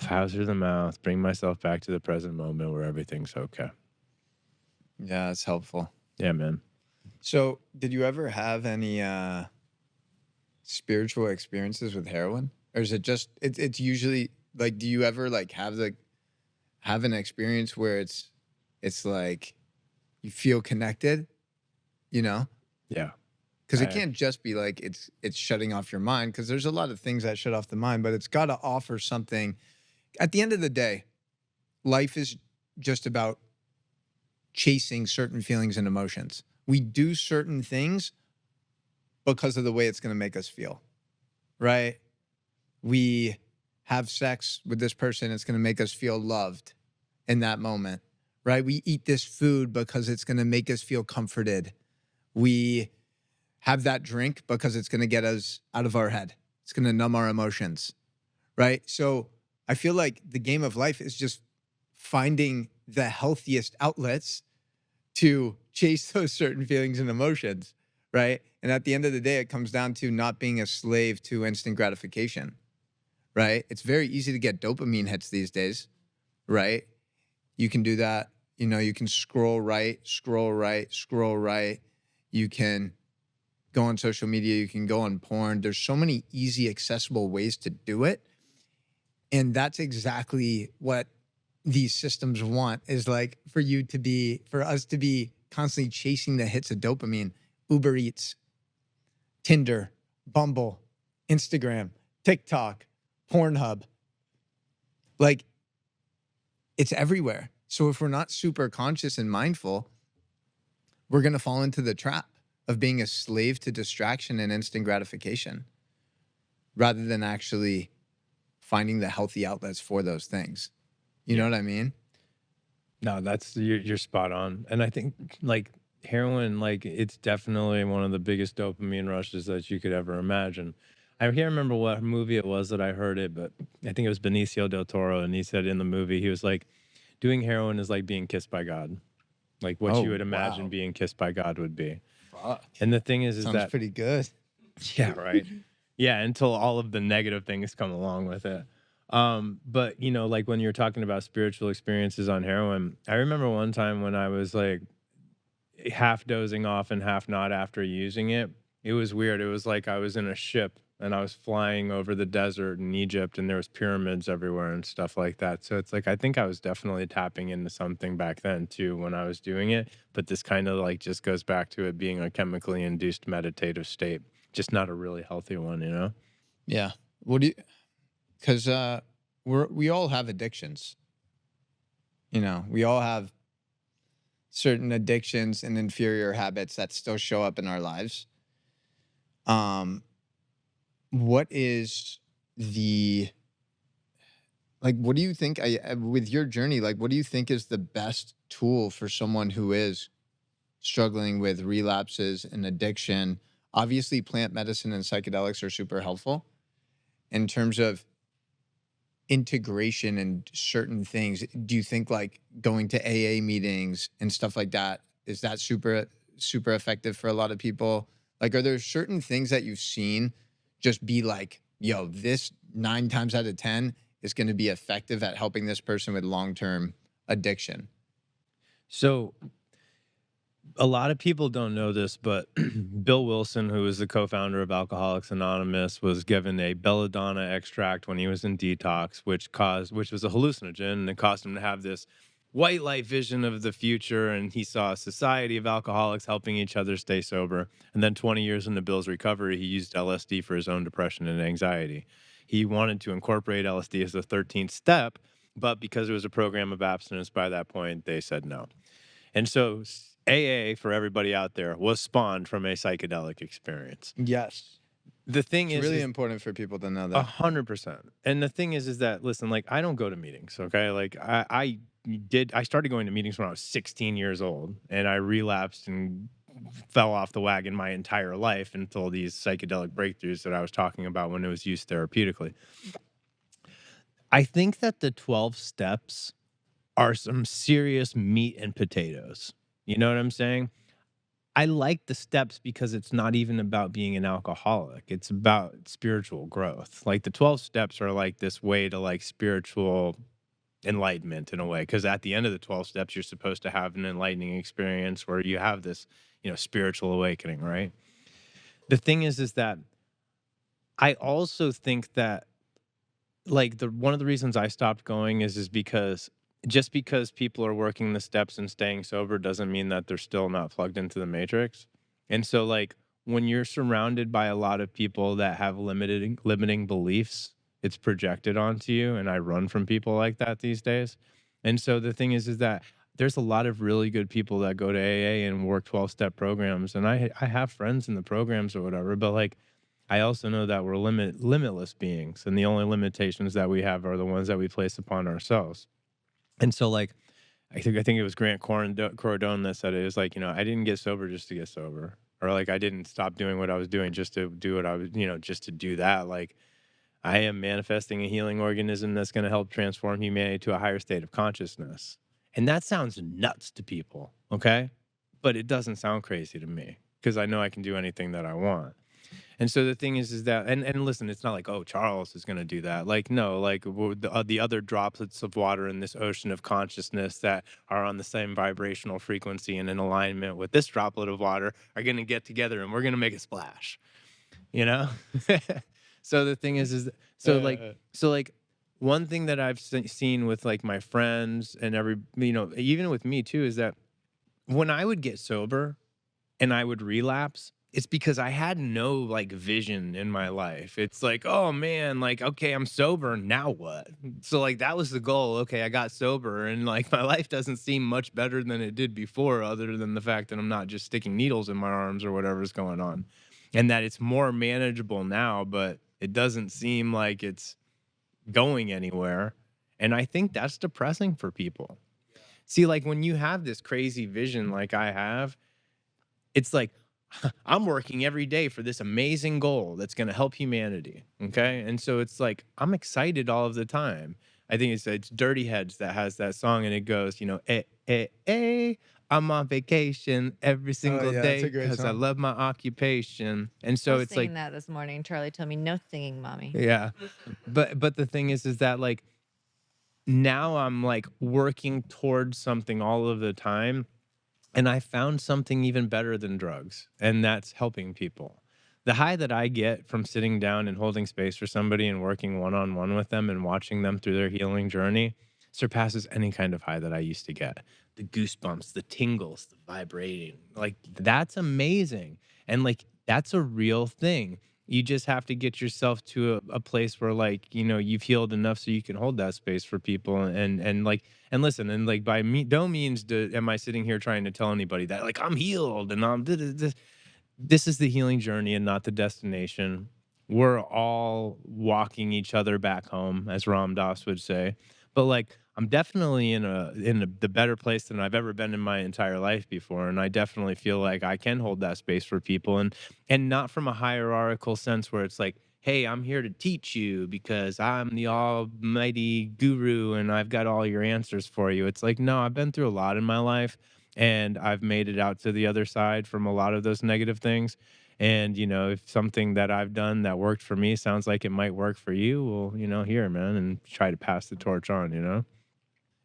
out through the mouth, bring myself back to the present moment where everything's okay. Yeah, it's helpful. Yeah, man. So, did you ever have any spiritual experiences with heroin, or is it just it's usually like, do you ever like have an experience where it's like you feel connected, you know? Yeah. Because it can't just be like it's shutting off your mind, because there's a lot of things that shut off the mind, but it's got to offer something. At the end of the day, life is just about chasing certain feelings and emotions. We do certain things because of the way it's going to make us feel, right? We have sex with this person, it's going to make us feel loved in that moment, right? We eat this food because it's going to make us feel comforted. We have that drink because it's going to get us out of our head. It's going to numb our emotions, right? So I feel like the game of life is just finding the healthiest outlets to chase those certain feelings and emotions, right? And at the end of the day, it comes down to not being a slave to instant gratification, right? It's very easy to get dopamine hits these days, right? You can do that. You know, you can scroll right. You can go on social media. You can go on porn. There's so many easy, accessible ways to do it. And that's exactly what these systems want, is like for us to be constantly chasing the hits of dopamine. Uber Eats, Tinder, Bumble, Instagram, TikTok, Pornhub. Like, it's everywhere. So if we're not super conscious and mindful, we're going to fall into the trap of being a slave to distraction and instant gratification rather than actually finding the healthy outlets for those things. You know what I mean? No, you're spot on. And I think like heroin, like it's definitely one of the biggest dopamine rushes that you could ever imagine. I can't remember what movie it was that I heard it, but I think it was Benicio del Toro, and he said in the movie, he was like, doing heroin is like being kissed by God. Like what you would imagine being kissed by God would be. Fuck. And the thing is Sounds that pretty good. yeah, right. Yeah, until all of the negative things come along with it. But you know, like when you're talking about spiritual experiences on heroin, I remember one time when I was like half dozing off and half not after using it. It was weird. It was like I was in a ship and I was flying over the desert in Egypt, and there was pyramids everywhere and stuff like that. So it's like I think I was definitely tapping into something back then too when I was doing it. But this kind of like just goes back to it being a chemically induced meditative state, just not a really healthy one, you know? Yeah. What do you? Because we all have addictions. You know, we all have certain addictions and inferior habits that still show up in our lives. What is the, like, what do you think, with your journey, like, what do you think is the best tool for someone who is struggling with relapses and addiction? Obviously, plant medicine and psychedelics are super helpful in terms of integration and certain things. Do you think like going to AA meetings and stuff like that, is that super effective for a lot of people? Like, are there certain things that you've seen just be like, yo, this 9 times out of 10 is going to be effective at helping this person with long-term addiction? So a lot of people don't know this, but Bill Wilson, who is the co-founder of Alcoholics Anonymous, was given a belladonna extract when he was in detox, which was a hallucinogen, and it caused him to have this white light vision of the future. And he saw a society of alcoholics helping each other stay sober. And then 20 years into Bill's recovery, he used LSD for his own depression and anxiety. He wanted to incorporate LSD as the 13th step, but because it was a program of abstinence by that point, they said no. And so AA, for everybody out there, was spawned from a psychedelic experience. Yes. The thing It's is really important for people to know that. 100%. And the thing is that, listen, like I don't go to meetings, okay? Like I started going to meetings when I was 16 years old, and I relapsed and fell off the wagon my entire life until these psychedelic breakthroughs that I was talking about when it was used therapeutically. I think that the 12 steps are some serious meat and potatoes. You know what I'm saying? I like the steps because it's not even about being an alcoholic. It's about spiritual growth. Like the 12 steps are like this way to like spiritual enlightenment in a way. Because at the end of the 12 steps, you're supposed to have an enlightening experience where you have this, you know, spiritual awakening, right? The thing is that I also think that like one of the reasons I stopped going is because just because people are working the steps and staying sober doesn't mean that they're still not plugged into the matrix. And so like when you're surrounded by a lot of people that have limiting beliefs, it's projected onto you. And I run from people like that these days. And so the thing is that there's a lot of really good people that go to AA and work 12-step programs. And I have friends in the programs or whatever, but like I also know that we're limitless beings, and the only limitations that we have are the ones that we place upon ourselves. And so, like, I think it was Grant Cardone that said it was like, you know, I didn't get sober just to get sober, or like I didn't stop doing what I was doing just to do what I was, you know, just to do that. Like, I am manifesting a healing organism that's going to help transform humanity to a higher state of consciousness. And that sounds nuts to people, okay? But it doesn't sound crazy to me because I know I can do anything that I want. And so the thing is that, and listen, it's not like, oh, Charles is going to do that. Like, no, like the other droplets of water in this ocean of consciousness that are on the same vibrational frequency and in alignment with this droplet of water are going to get together and we're going to make a splash, you know? So the thing is so like one thing that I've seen with like my friends and even with me too, is that when I would get sober and I would relapse, it's because I had no like vision in my life. It's like, oh man, like, okay, I'm sober. Now what? So, like, that was the goal. Okay, I got sober, and like my life doesn't seem much better than it did before, other than the fact that I'm not just sticking needles in my arms or whatever's going on, and that it's more manageable now, but it doesn't seem like it's going anywhere. And I think that's depressing for people. See, like when you have this crazy vision like I have, it's like I'm working every day for this amazing goal that's going to help humanity. Okay. And so it's like I'm excited all of the time. I think it's Dirty Heads that has that song, and it goes, I'm on vacation every single yeah, that's day a great because I song. love my occupation. And I so was it's like, singing that this morning. Charlie told me no singing, mommy. yeah. But the thing is that like now I'm like working towards something all of the time, and I found something even better than drugs, and that's helping people. The high that I get from sitting down and holding space for somebody and working one on one with them and watching them through their healing journey surpasses any kind of high that I used to get. The goosebumps, the tingles, the vibrating, like that's amazing. And like that's a real thing. You just have to get yourself to a place where like, you've healed enough so you can hold that space for people, and like, and listen, and like by me, no means am I sitting here trying to tell anybody that like I'm healed and this is the healing journey and not the destination. We're all walking each other back home, as Ram Dass would say. But like I'm definitely the better place than I've ever been in my entire life before. And I definitely feel like I can hold that space for people, and not from a hierarchical sense where it's like, hey, I'm here to teach you because I'm the almighty guru and I've got all your answers for you. It's like, no, I've been through a lot in my life, and I've made it out to the other side from a lot of those negative things. And, if something that I've done that worked for me sounds like it might work for you, well, here, man, and try to pass the torch on.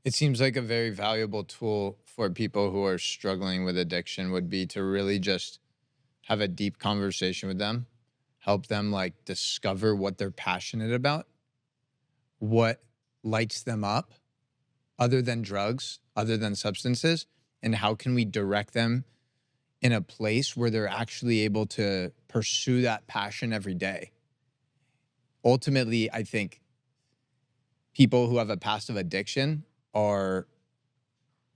It seems like a very valuable tool for people who are struggling with addiction would be to really just have a deep conversation with them, help them like discover what they're passionate about, what lights them up other than drugs, other than substances, and how can we direct them in a place where they're actually able to pursue that passion every day. Ultimately, I think people who have a past of addiction are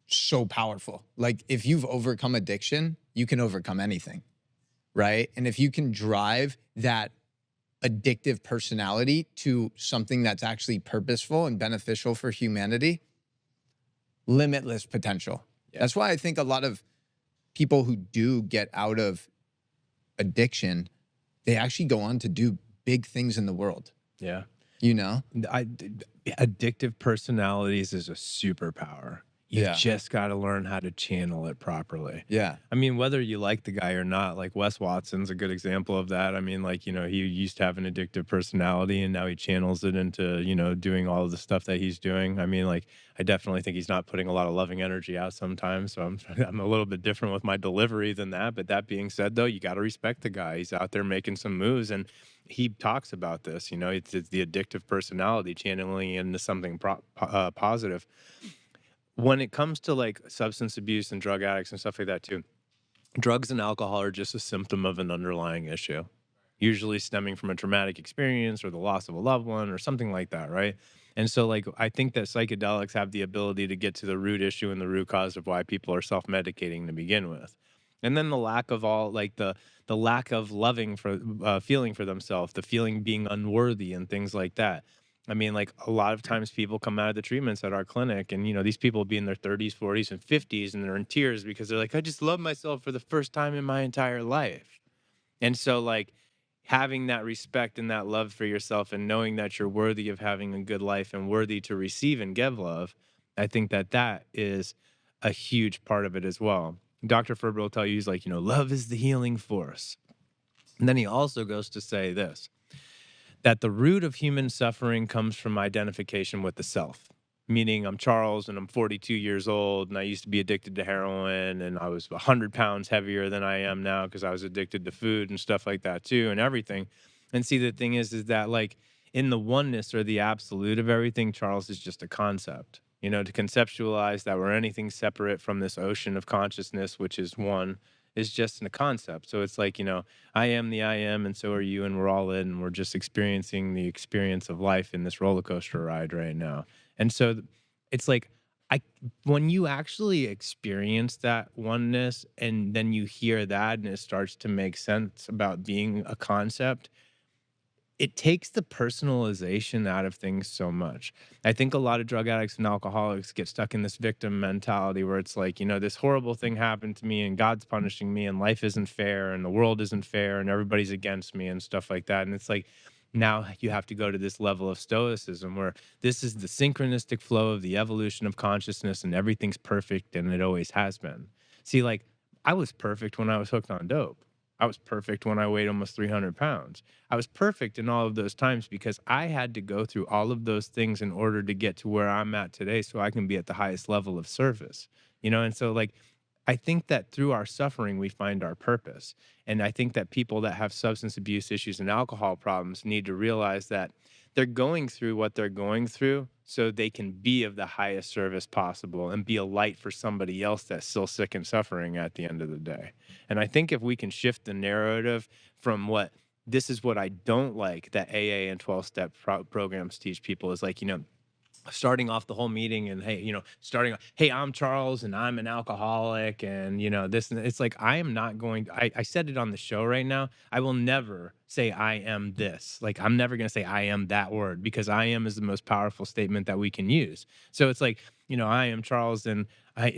so powerful. Like if you've overcome addiction, you can overcome anything, right? And if you can drive that addictive personality to something that's actually purposeful and beneficial for humanity, limitless potential. Yeah. That's why I think a lot of people who do get out of addiction, they actually go on to do big things in the world. Yeah. Addictive personalities is a superpower. You just got to learn how to channel it properly. Yeah. I mean, whether you like the guy or not, like Wes Watson's a good example of that. I mean, like, he used to have an addictive personality, and now he channels it into, doing all of the stuff that he's doing. I mean, like, I definitely think he's not putting a lot of loving energy out sometimes. So I'm a little bit different with my delivery than that. But that being said, though, you got to respect the guy. He's out there making some moves, and he talks about this, it's the addictive personality channeling into something positive. When it comes to like substance abuse and drug addicts and stuff like that too, drugs and alcohol are just a symptom of an underlying issue, usually stemming from a traumatic experience or the loss of a loved one or something like that, right? And so like I think that psychedelics have the ability to get to the root issue and the root cause of why people are self-medicating to begin with. And then the lack of all like the lack of loving for feeling for themselves, the feeling being unworthy and things like that. I mean, like a lot of times people come out of the treatments at our clinic, and these people will be in their 30s, 40s, and 50s, and they're in tears because they're like, I just love myself for the first time in my entire life. And so like having that respect and that love for yourself and knowing that you're worthy of having a good life and worthy to receive and give love, I think that is a huge part of it as well. Dr. Ferber will tell you, he's like, love is the healing force. And then he also goes to say this, that the root of human suffering comes from identification with the self. Meaning I'm Charles and I'm 42 years old and I used to be addicted to heroin and I was 100 pounds heavier than I am now because I was addicted to food and stuff like that too and everything. And see, the thing is that like, in the oneness or the absolute of everything, Charles, is just a concept. You know, to conceptualize that we're anything separate from this ocean of consciousness, which is one, is just a concept. So it's like, you know, I am the I am, and so are you, and we're all in, and we're just experiencing the experience of life in this roller coaster ride right now. And so it's like, I when you actually experience that oneness and then you hear that and it starts to make sense about being a concept, it takes the personalization out of things so much. I think a lot of drug addicts and alcoholics get stuck in this victim mentality where it's like, you know, this horrible thing happened to me and God's punishing me and life isn't fair and the world isn't fair and everybody's against me and stuff like that. And it's like, now you have to go to this level of stoicism where this is the synchronistic flow of the evolution of consciousness and everything's perfect and it always has been. See, like, I was perfect when I was hooked on dope. I was perfect when I weighed almost 300 pounds. I was perfect in all of those times because I had to go through all of those things in order to get to where I'm at today so I can be at the highest level of service. You know, and so like I think that through our suffering we find our purpose. And I think that people that have substance abuse issues and alcohol problems need to realize that they're going through what they're going through so they can be of the highest service possible and be a light for somebody else that's still sick and suffering at the end of the day. And I think if we can shift the narrative from what this is what I don't like that AA and 12-step programs teach people is like, you know, starting off the whole meeting and hey, you know, hey, I'm Charles and I'm an alcoholic and you know this and it's like I am not going I said it on the show right now. I will never say I am this. Like I'm never going to say I am that word because I am is the most powerful statement that we can use. So it's like, you know, I am Charles and I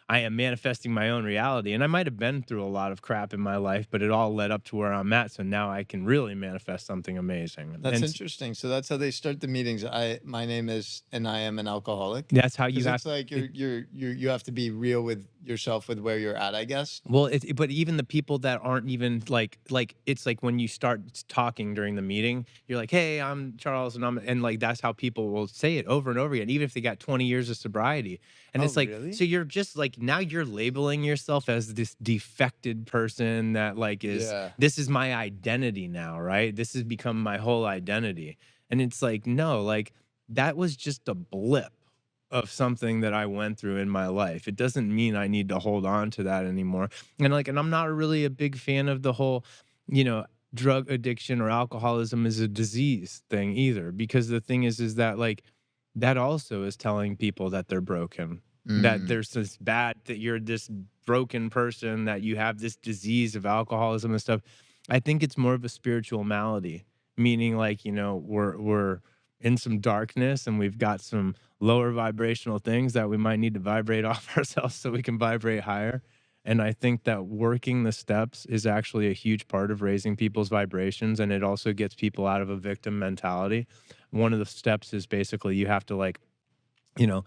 am manifesting my own reality. And I might have been through a lot of crap in my life, but it all led up to where I'm at. So now I can really manifest something amazing. That's interesting. So that's how they start the meetings. My name is, and I am an alcoholic. That's how you have. It's like you have to be real with yourself with where you're at, I guess. Well, but even the people that aren't even like it's like when you start talking during the meeting, you're like, hey, I'm Charles, and like that's how people will say it over and over again, even if they got 20 years of sobriety. And it's like, really? so you're just like now you're labeling yourself as this defected person that like is this is my identity now, right? This has become my whole identity. And it's like, no, like that was just a blip of something that I went through in my life. It doesn't mean I need to hold on to that anymore. And like, and I'm not really a big fan of the whole, you know, drug addiction or alcoholism is a disease thing either, because the thing is that like, that also is telling people that they're broken, that there's this bad, that you're this broken person, that you have this disease of alcoholism and stuff. I think it's more of a spiritual malady, meaning like, you know, we're in some darkness and we've got some lower vibrational things that we might need to vibrate off ourselves so we can vibrate higher. And I think that working the steps is actually a huge part of raising people's vibrations. And it also gets people out of a victim mentality. One of the steps is basically you have to like, you know,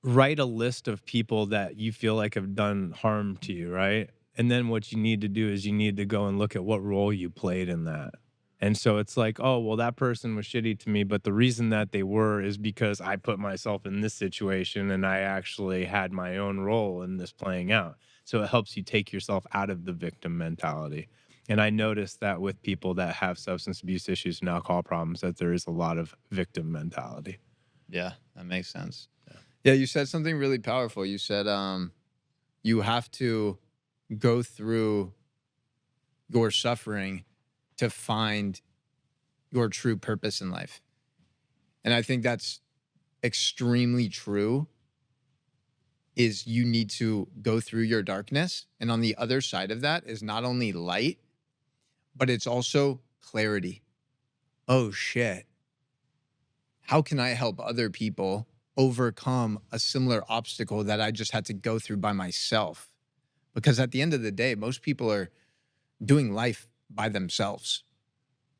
write a list of people that you feel like have done harm to you, right? And then what you need to do is you need to go and look at what role you played in that. And so it's like, oh, well, that person was shitty to me, but the reason that they were is because I put myself in this situation and I actually had my own role in this playing out. So it helps you take yourself out of the victim mentality. And I noticed that with people that have substance abuse issues and alcohol problems, that there is a lot of victim mentality. Yeah, that makes sense. Yeah, you said something really powerful. You said you have to go through your suffering to find your true purpose in life. And I think that's extremely true, is you need to go through your darkness. And on the other side of that is not only light, but it's also clarity. Oh, shit. How can I help other people overcome a similar obstacle that I just had to go through by myself? Because at the end of the day, most people are doing life by themselves.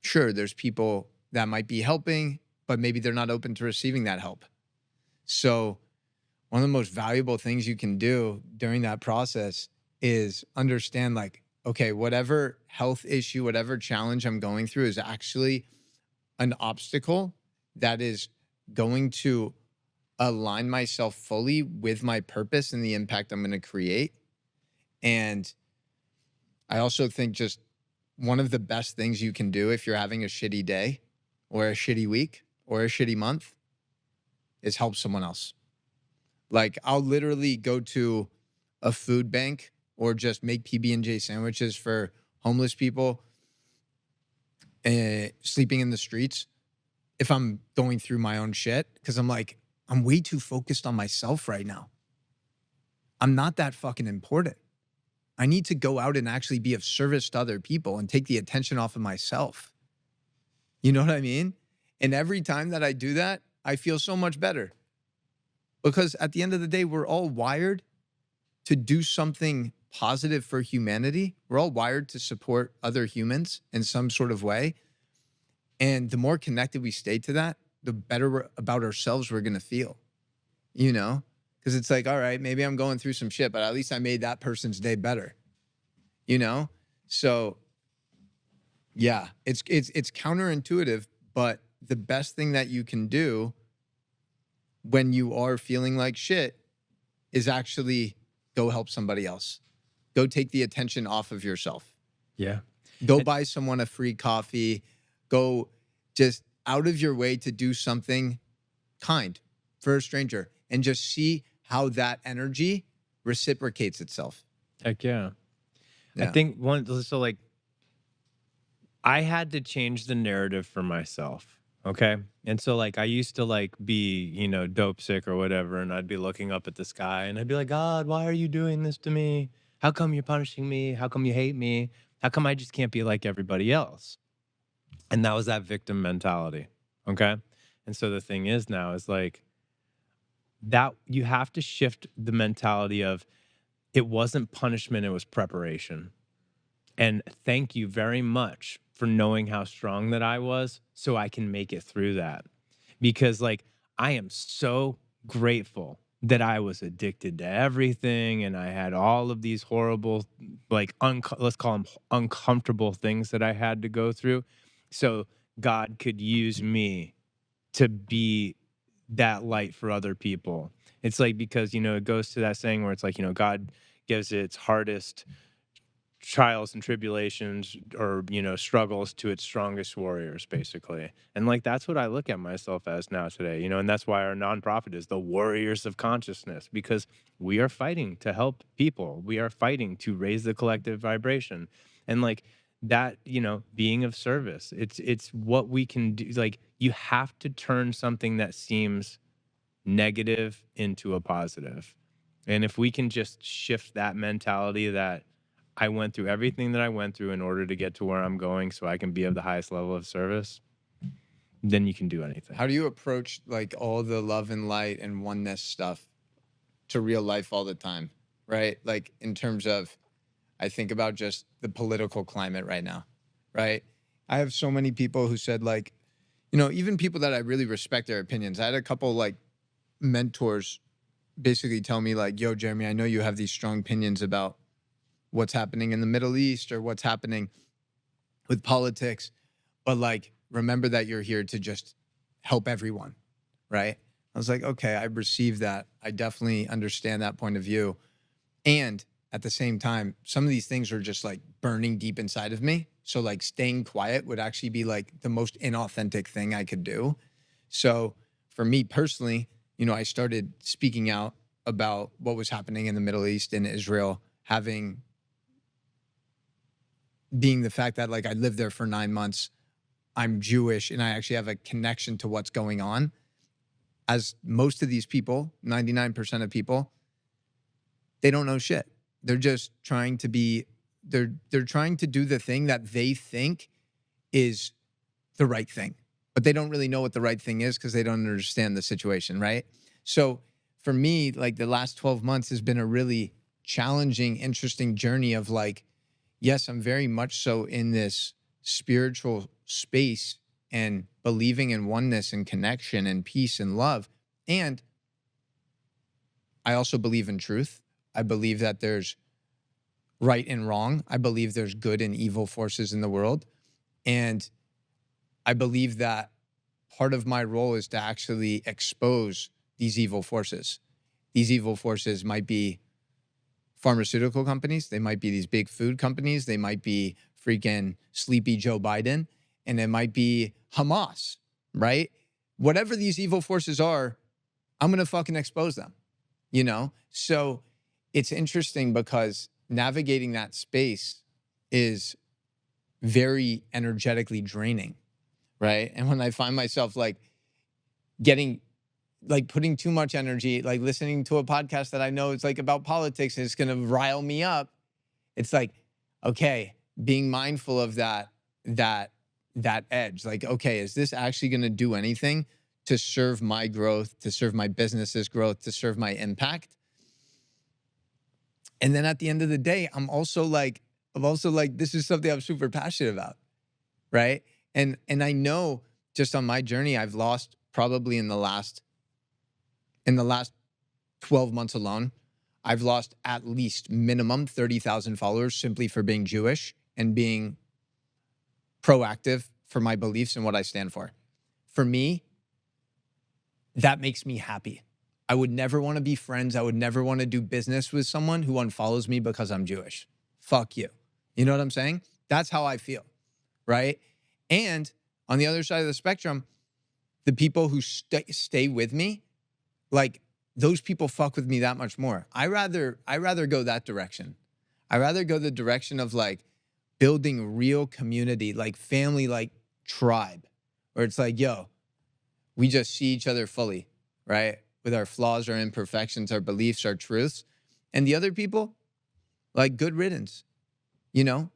Sure, there's people that might be helping, but maybe they're not open to receiving that help. So one of the most valuable things you can do during that process is understand like, okay, whatever health issue, whatever challenge I'm going through is actually an obstacle that is going to align myself fully with my purpose and the impact I'm going to create. And I also think just one of the best things you can do if you're having a shitty day or a shitty week or a shitty month is help someone else. Like I'll literally go to a food bank or just make PB&J sandwiches for homeless people sleeping in the streets if I'm going through my own shit, because I'm like, I'm way too focused on myself right now. I'm not that fucking important. I need to go out and actually be of service to other people and take the attention off of myself. You know what I mean? And every time that I do that, I feel so much better. Because at the end of the day, we're all wired to do something positive for humanity. We're all wired to support other humans in some sort of way. And the more connected we stay to that, the better about ourselves we're going to feel, you know? Because it's like, all right, maybe I'm going through some shit, but at least I made that person's day better, you know? So yeah, it's counterintuitive, but the best thing that you can do when you are feeling like shit is actually go help somebody else. Go take the attention off of yourself. Yeah. Go buy someone a free coffee. Go just out of your way to do something kind for a stranger and just see how that energy reciprocates itself. Heck yeah. Yeah. I think like I had to change the narrative for myself. Okay. And so like I used to like be, you know, dope sick or whatever. And I'd be looking up at the sky and I'd be like, God, why are you doing this to me? How come you're punishing me? How come you hate me? How come I just can't be like everybody else? And that was that victim mentality. Okay. And so the thing is now is like that you have to shift the mentality of it wasn't punishment, it was preparation. And thank you very much for knowing how strong that I was so I can make it through that. Because like I am so grateful that I was addicted to everything and I had all of these horrible, like let's call them uncomfortable things that I had to go through. So God could use me to be that light for other people. It's like, because, you know, it goes to that saying where it's like, you know, God gives its hardest trials and tribulations or, you know, struggles to its strongest warriors, basically. And like, that's what I look at myself as now today, you know, and that's why our nonprofit is the Warriors of Consciousness, because we are fighting to help people. We are fighting to raise the collective vibration. And like that, you know, being of service, it's what we can do. Like you have to turn something that seems negative into a positive. And if we can just shift that mentality that I went through everything that I went through in order to get to where I'm going so I can be of the highest level of service, then you can do anything. How do you approach like all the love and light and oneness stuff to real life all the time, right? Like in terms of, I think about just the political climate right now, right? I have so many people who said like, you know, even people that I really respect their opinions. I had a couple like mentors basically tell me like, yo, Jeremy, I know you have these strong opinions about what's happening in the Middle East or what's happening with politics, but like, remember that you're here to just help everyone, right? I was like, okay, I received that. I definitely understand that point of view. And at the same time, some of these things are just like burning deep inside of me. So like staying quiet would actually be like the most inauthentic thing I could do. So for me personally, you know, I started speaking out about what was happening in the Middle East and Israel, being the fact that like I lived there for 9 months, I'm Jewish, and I actually have a connection to what's going on. As most of these people, 99% of people, they don't know shit. They're just trying to be, they're trying to do the thing that they think is the right thing, but they don't really know what the right thing is because they don't understand the situation, right? So for me, like the last 12 months has been a really challenging, interesting journey of like, yes, I'm very much so in this spiritual space and believing in oneness and connection and peace and love. And I also believe in truth. I believe that there's right and wrong. I believe there's good and evil forces in the world. And I believe that part of my role is to actually expose these evil forces. These evil forces might be pharmaceutical companies. They might be these big food companies. They might be freaking sleepy Joe Biden. And it might be Hamas. right? Whatever these evil forces are, I'm going to fucking expose them, you know? So it's interesting because navigating that space is very energetically draining, right? And when I find myself like getting, like putting too much energy, like listening to a podcast that I know is like about politics and it's going to rile me up, it's like, okay, being mindful of that edge. Like, okay, is this actually going to do anything to serve my growth, to serve my business's growth, to serve my impact? And then at the end of the day, I'm also like, this is something I'm super passionate about, right? And I know just on my journey, I've lost probably in the last 12 months alone, I've lost at least minimum 30,000 followers simply for being Jewish and being proactive for my beliefs and what I stand for. For me, that makes me happy. I would never want to be friends. I would never want to do business with someone who unfollows me because I'm Jewish. Fuck you. You know what I'm saying? That's how I feel, right? And on the other side of the spectrum, the people who stay with me, like those people fuck with me that much more. I rather go that direction. I rather go the direction of like building real community, like family, like tribe, where it's like, yo, we just see each other fully, right? With our flaws, our imperfections, our beliefs, our truths. And the other people, like good riddance, you know?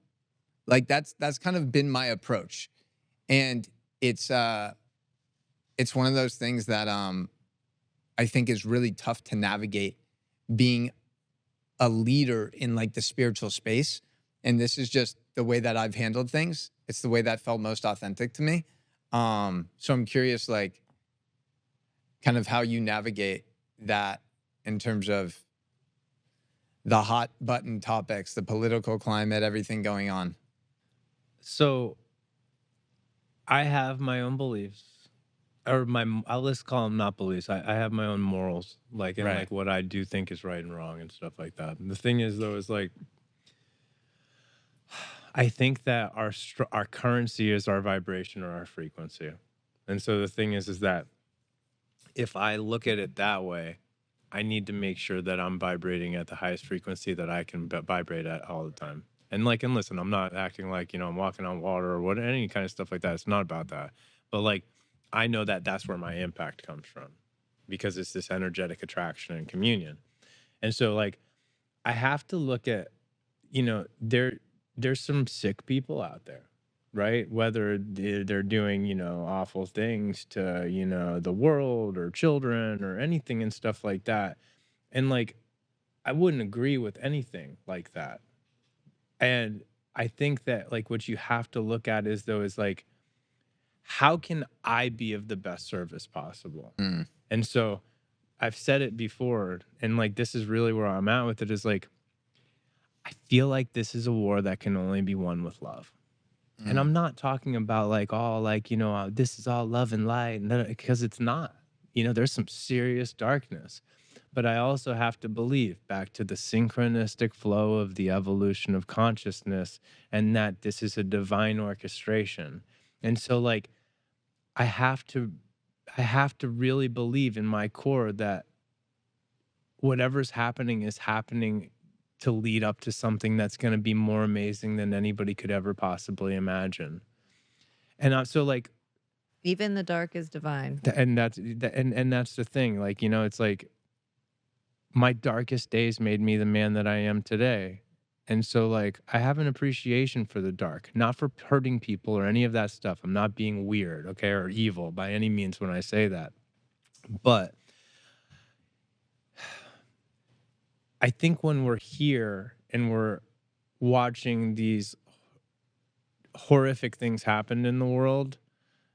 Like that's kind of been my approach. And it's one of those things that I think is really tough to navigate being a leader in like the spiritual space. And this is just the way that I've handled things. It's the way that felt most authentic to me. So I'm curious, like, kind of how you navigate that in terms of the hot button topics, the political climate, everything going on. So I have my own beliefs, or I'll just call them not beliefs. I have my own morals, like, and Right. like what I do think is right and wrong and stuff like that. And the thing is, though, is like, I think that our currency is our vibration or our frequency. And so the thing is that if I look at it that way, I need to make sure that I'm vibrating at the highest frequency that I can vibrate at all the time. And like, and listen, I'm not acting like, you know, I'm walking on water or what, any kind of stuff like that. It's not about that. But like, I know that that's where my impact comes from, because it's this energetic attraction and communion. And so like, I have to look at, you know, there's some sick people out there, right? Whether they're doing, you know, awful things to, you know, the world or children or anything and stuff like that. And like, I wouldn't agree with anything like that. And I think that like what you have to look at is like, how can I be of the best service possible? Mm. And so I've said it before, and like, this is really where I'm at with it, is like, I feel like this is a war that can only be won with love. And I'm not talking about like, all like, you know, this is all love and light, because it's not. You know, there's some serious darkness. But I also have to believe back to the synchronistic flow of the evolution of consciousness, and that this is a divine orchestration. And so like, I have to really believe in my core that whatever's happening is happening to lead up to something that's going to be more amazing than anybody could ever possibly imagine. And so like, Even the dark is divine. and that's the thing. Like, you know, it's like my darkest days made me the man that I am today. And so like, I have an appreciation for the dark, not for hurting people or any of that stuff. I'm not being weird, okay, or evil by any means when I say that. But I think when we're here and we're watching these horrific things happen in the world,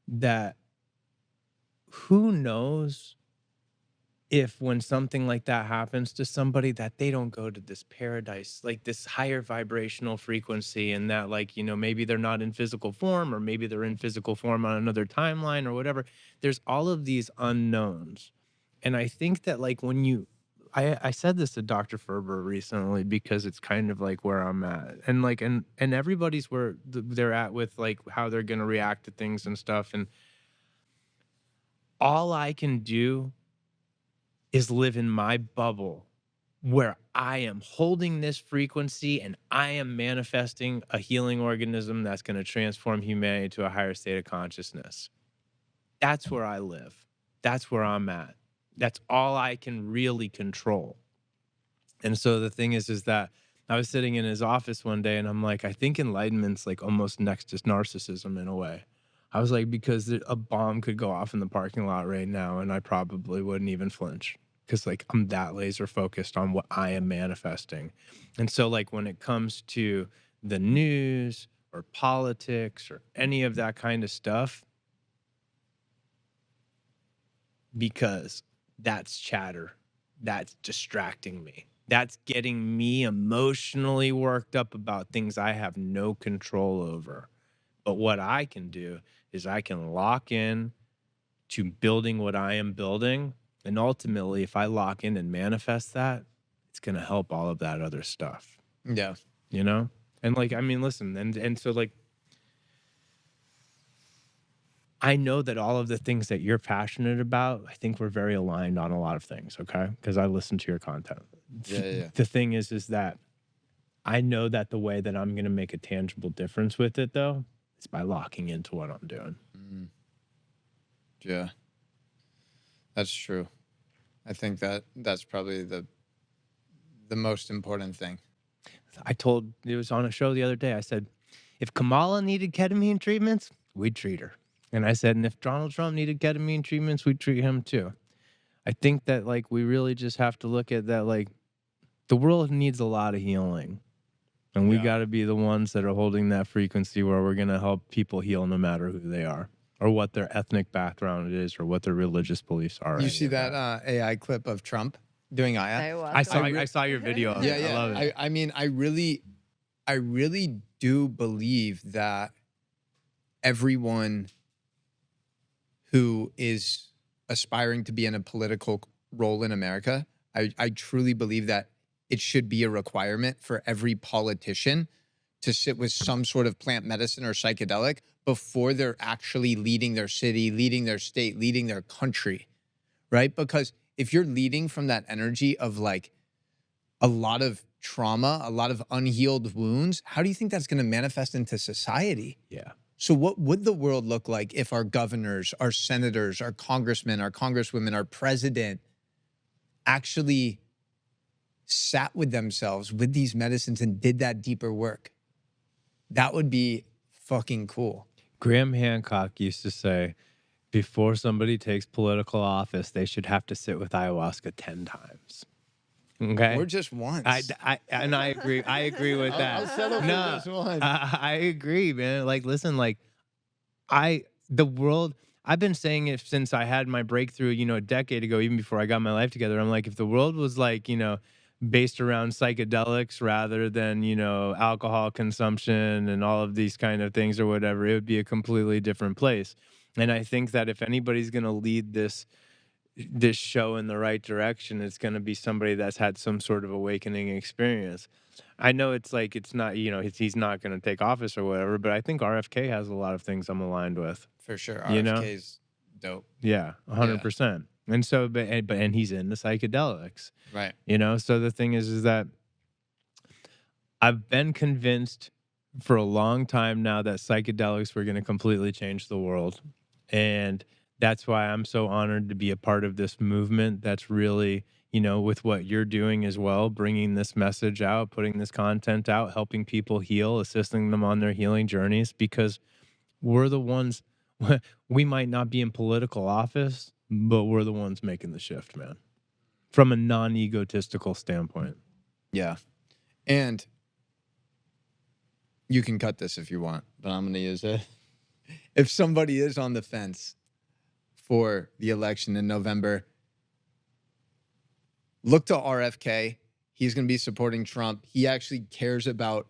that who knows if when something like that happens to somebody, that they don't go to this paradise, like this higher vibrational frequency, and that like, you know, maybe they're not in physical form, or maybe they're in physical form on another timeline or whatever. There's all of these unknowns. And I think that like when I said this to Dr. Ferber recently, because it's kind of like where I'm at, and like, and everybody's where they're at with like how they're going to react to things and stuff. And all I can do is live in my bubble where I am holding this frequency and I am manifesting a healing organism that's going to transform humanity to a higher state of consciousness. That's where I live. That's where I'm at. That's all I can really control. And so the thing is that I was sitting in his office one day and I'm like, I think enlightenment's like almost next to narcissism in a way. I was like, because a bomb could go off in the parking lot right now and I probably wouldn't even flinch because like I'm that laser focused on what I am manifesting. And so like when it comes to the news or politics or any of that kind of stuff, because that's chatter, that's distracting me. That's getting me emotionally worked up about things I have no control over. But what I can do is I can lock in to building what I am building. And ultimately, if I lock in and manifest that, it's going to help all of that other stuff. Yeah. You know? And like, I mean, listen, and so like, I know that all of the things that you're passionate about, I think we're very aligned on a lot of things, okay? Because I listen to your content. Yeah. The thing is that I know that the way that I'm going to make a tangible difference with it, though, is by locking into what I'm doing. Yeah. That's true. I think that's probably the most important thing. It was on a show the other day, I said, if Kamala needed ketamine treatments, we'd treat her. And I said, and if Donald Trump needed ketamine treatments, we'd treat him too. I think that like we really just have to look at that, like the world needs a lot of healing. And we got to be the ones that are holding that frequency where we're going to help people heal no matter who they are or what their ethnic background is or what their religious beliefs are. You see that AI clip of Trump doing ayahuasca? I saw your video of it. I love it. I mean, I really do believe that everyone who is aspiring to be in a political role in America, I truly believe that it should be a requirement for every politician to sit with some sort of plant medicine or psychedelic before they're actually leading their city, leading their state, leading their country, right? Because if you're leading from that energy of like a lot of trauma, a lot of unhealed wounds, how do you think that's going to manifest into society? Yeah. So what would the world look like if our governors, our senators, our congressmen, our congresswomen, our president actually sat with themselves with these medicines and did that deeper work? That would be fucking cool. Graham Hancock used to say, before somebody takes political office, they should have to sit with ayahuasca 10 times. Okay. Or just once. And I agree. I agree with that. I'll settle for just once. I agree, man. Like, listen, like I've been saying it since I had my breakthrough, a decade ago, even before I got my life together. I'm like, if the world was like, based around psychedelics rather than, alcohol consumption and all of these kind of things or whatever, it would be a completely different place. And I think that if anybody's going to lead this show in the right direction, it's going to be somebody that's had some sort of awakening experience. I know it's like, it's not, he's not going to take office or whatever, but I think RFK has a lot of things I'm aligned with. For sure. RFK's dope. Yeah, 100%. And so, but he's into psychedelics. Right. So the thing is that I've been convinced for a long time now that psychedelics were going to completely change the world. And that's why I'm so honored to be a part of this movement that's really, with what you're doing as well, bringing this message out, putting this content out, helping people heal, assisting them on their healing journeys, because we're the ones, we might not be in political office, but we're the ones making the shift, man, from a non-egotistical standpoint. Yeah. And you can cut this if you want, but I'm going to use it. If somebody is on the fence for the election in November, look to RFK. He's going to be supporting Trump. He actually cares about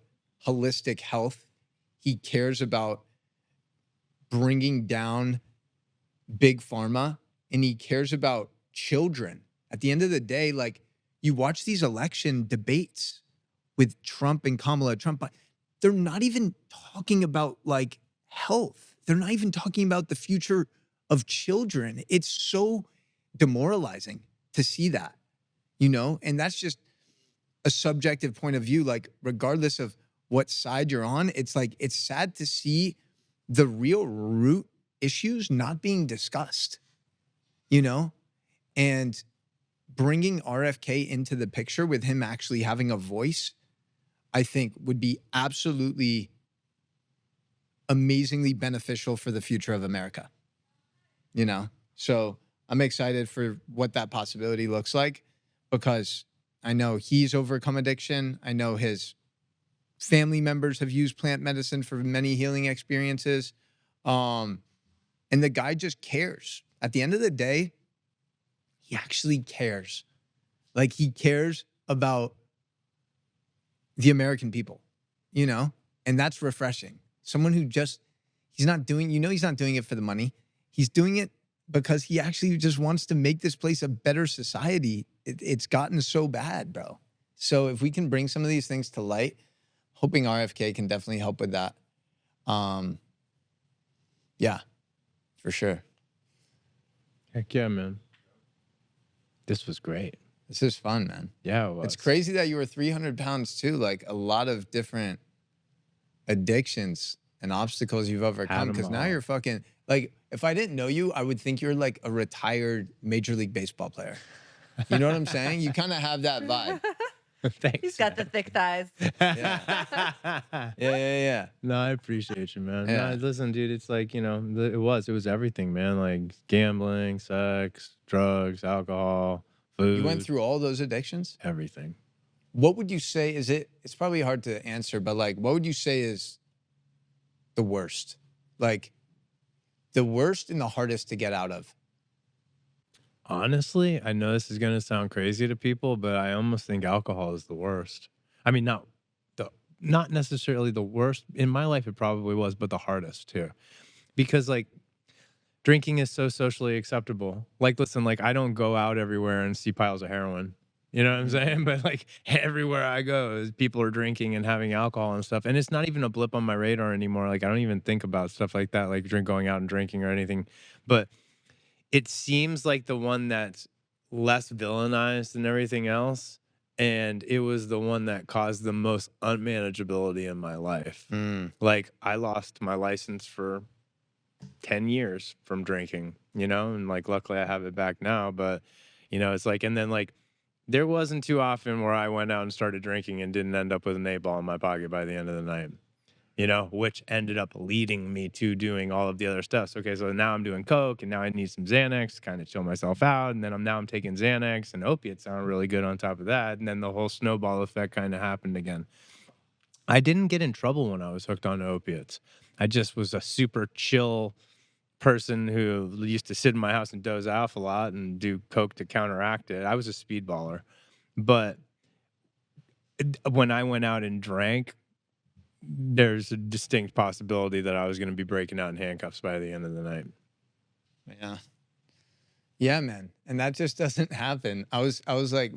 holistic health. He cares about bringing down big pharma, and he cares about children. At the end of the day, like, you watch these election debates with Trump and Kamala Trump, they're not even talking about like health. They're not even talking about the future of children. It's so demoralizing to see that, you know? And that's just a subjective point of view. Like, regardless of what side you're on, it's like, it's sad to see the real root issues not being discussed, you know? And bringing RFK into the picture with him actually having a voice, I think would be absolutely amazingly beneficial for the future of America, you know? So I'm excited for what that possibility looks like, because I know he's overcome addiction. I know his family members have used plant medicine for many healing experiences. And the guy just cares. At the end of the day, he actually cares. Like, he cares about the American people, you know? And that's refreshing. Someone who just, he's not doing it for the money. He's doing it because he actually just wants to make this place a better society. It's gotten so bad, bro. So if we can bring some of these things to light, hoping RFK can definitely help with that. Yeah, for sure. Heck yeah, man. This was great. This is fun, man. Yeah, it was. It's crazy that you were 300 pounds too. Like, a lot of different addictions and obstacles you've overcome, because now you're fucking, like, if I didn't know you, I would think you're like a retired Major League Baseball player. You know what I'm saying? You kind of have that vibe. Thanks. He's got the thick thighs. Yeah. No, I appreciate you, man. Yeah. No, listen, dude, it's like, you know, it was everything, man. Like gambling, sex, drugs, alcohol, food. You went through all those addictions? everything. What would you say is it? It's probably hard to answer, but like, what would you say is the worst? Like, the worst and the hardest to get out of? Honestly, I know this is going to sound crazy to people, but I almost think alcohol is the worst. I mean, not necessarily the worst. In my life, it probably was, but the hardest too. Because like, drinking is so socially acceptable. Like, listen, like, I don't go out everywhere and see piles of heroin. You know what I'm saying? But like, everywhere I go, people are drinking and having alcohol and stuff. And it's not even a blip on my radar anymore. Like, I don't even think about stuff like that, like going out and drinking or anything. But it seems like the one that's less villainized than everything else. And it was the one that caused the most unmanageability in my life. Like, I lost my license for 10 years from drinking, you know? And like, luckily I have it back now. But, you know, it's like, and then like, there wasn't too often where I went out and started drinking and didn't end up with an 8-ball in my pocket by the end of the night, you know, which ended up leading me to doing all of the other stuff. So, okay, so now I'm doing coke, and now I need some Xanax to kind of chill myself out. And then I'm taking Xanax, and opiates sound really good on top of that. And then the whole snowball effect kind of happened again. I didn't get in trouble when I was hooked on opiates. I just was a super chill person who used to sit in my house and doze off a lot and do coke to counteract it. I was a speedballer. But when I went out and drank, there's a distinct possibility that I was going to be breaking out in handcuffs by the end of the night. Yeah, man. And that just doesn't happen. I was like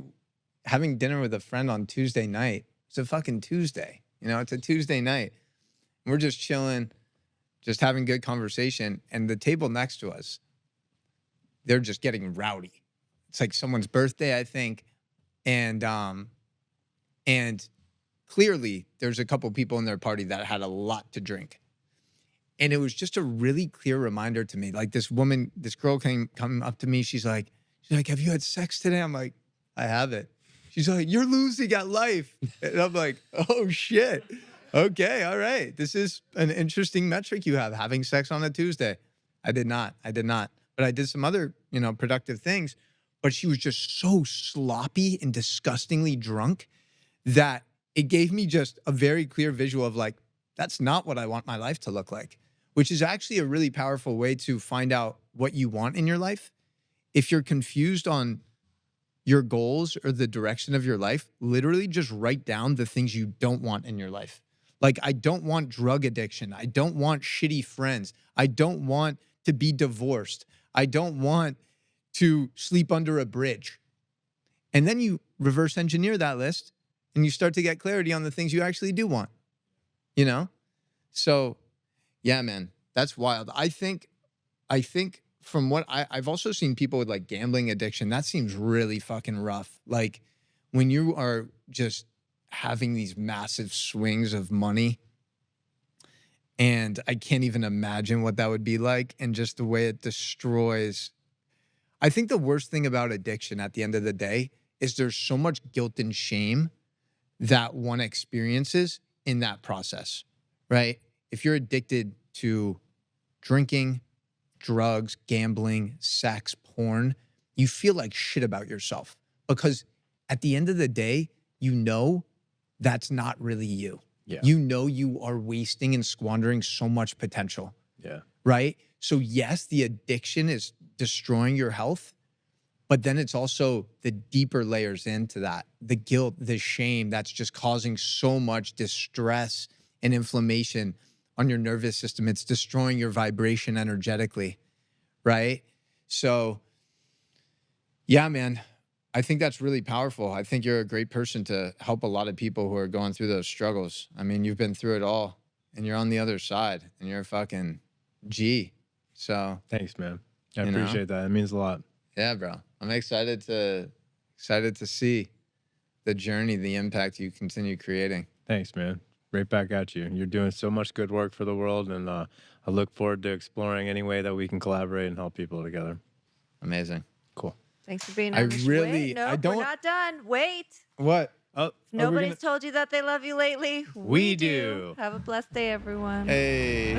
having dinner with a friend on Tuesday night. It's a fucking Tuesday. You know, it's a Tuesday night. We're just chilling, just having good conversation. And the table next to us, they're just getting rowdy. It's like someone's birthday, I think. And clearly there's a couple people in their party that had a lot to drink. And it was just a really clear reminder to me. Like, this girl come up to me. She's like, have you had sex today? I'm like, I haven't. She's like, you're losing at life. And I'm like, oh shit. Okay, all right. This is an interesting metric you have, having sex on a Tuesday. I did not. But I did some other, you know, productive things. But she was just so sloppy and disgustingly drunk that it gave me just a very clear visual of like, that's not what I want my life to look like, which is actually a really powerful way to find out what you want in your life. If you're confused on your goals or the direction of your life, literally just write down the things you don't want in your life. Like, I don't want drug addiction. I don't want shitty friends. I don't want to be divorced. I don't want to sleep under a bridge. And then you reverse engineer that list and you start to get clarity on the things you actually do want, you know? So yeah, man, that's wild. I think from what I've also seen people with like gambling addiction, that seems really fucking rough. Like when you are just having these massive swings of money, and I can't even imagine what that would be like, and just the way it destroys. I think the worst thing about addiction at the end of the day is there's so much guilt and shame that one experiences in that process, right? If you're addicted to drinking, drugs, gambling, sex, porn, you feel like shit about yourself because at the end of the day, you know that's not really you. Yeah. You know you are wasting and squandering so much potential. Yeah. Right? So yes, the addiction is destroying your health, but then it's also the deeper layers into that, the guilt, the shame that's just causing so much distress and inflammation on your nervous system. It's destroying your vibration energetically, right? So yeah, man, I think that's really powerful. I think you're a great person to help a lot of people who are going through those struggles. I mean, you've been through it all and you're on the other side and you're a fucking G. So thanks, man. I You know? appreciate that. It means a lot. yeah, bro, I'm excited to see the journey, the impact you continue creating. Thanks, man. Right back at you. You're doing so much good work for the world, and I look forward to exploring any way that we can collaborate and help people together. Amazing. Cool. Thanks for being I on the show. really- Wait, no, I don't- we're not done. Wait. What? Oh, If nobody's told you that they love you lately, We do. Have a blessed day, everyone. Hey.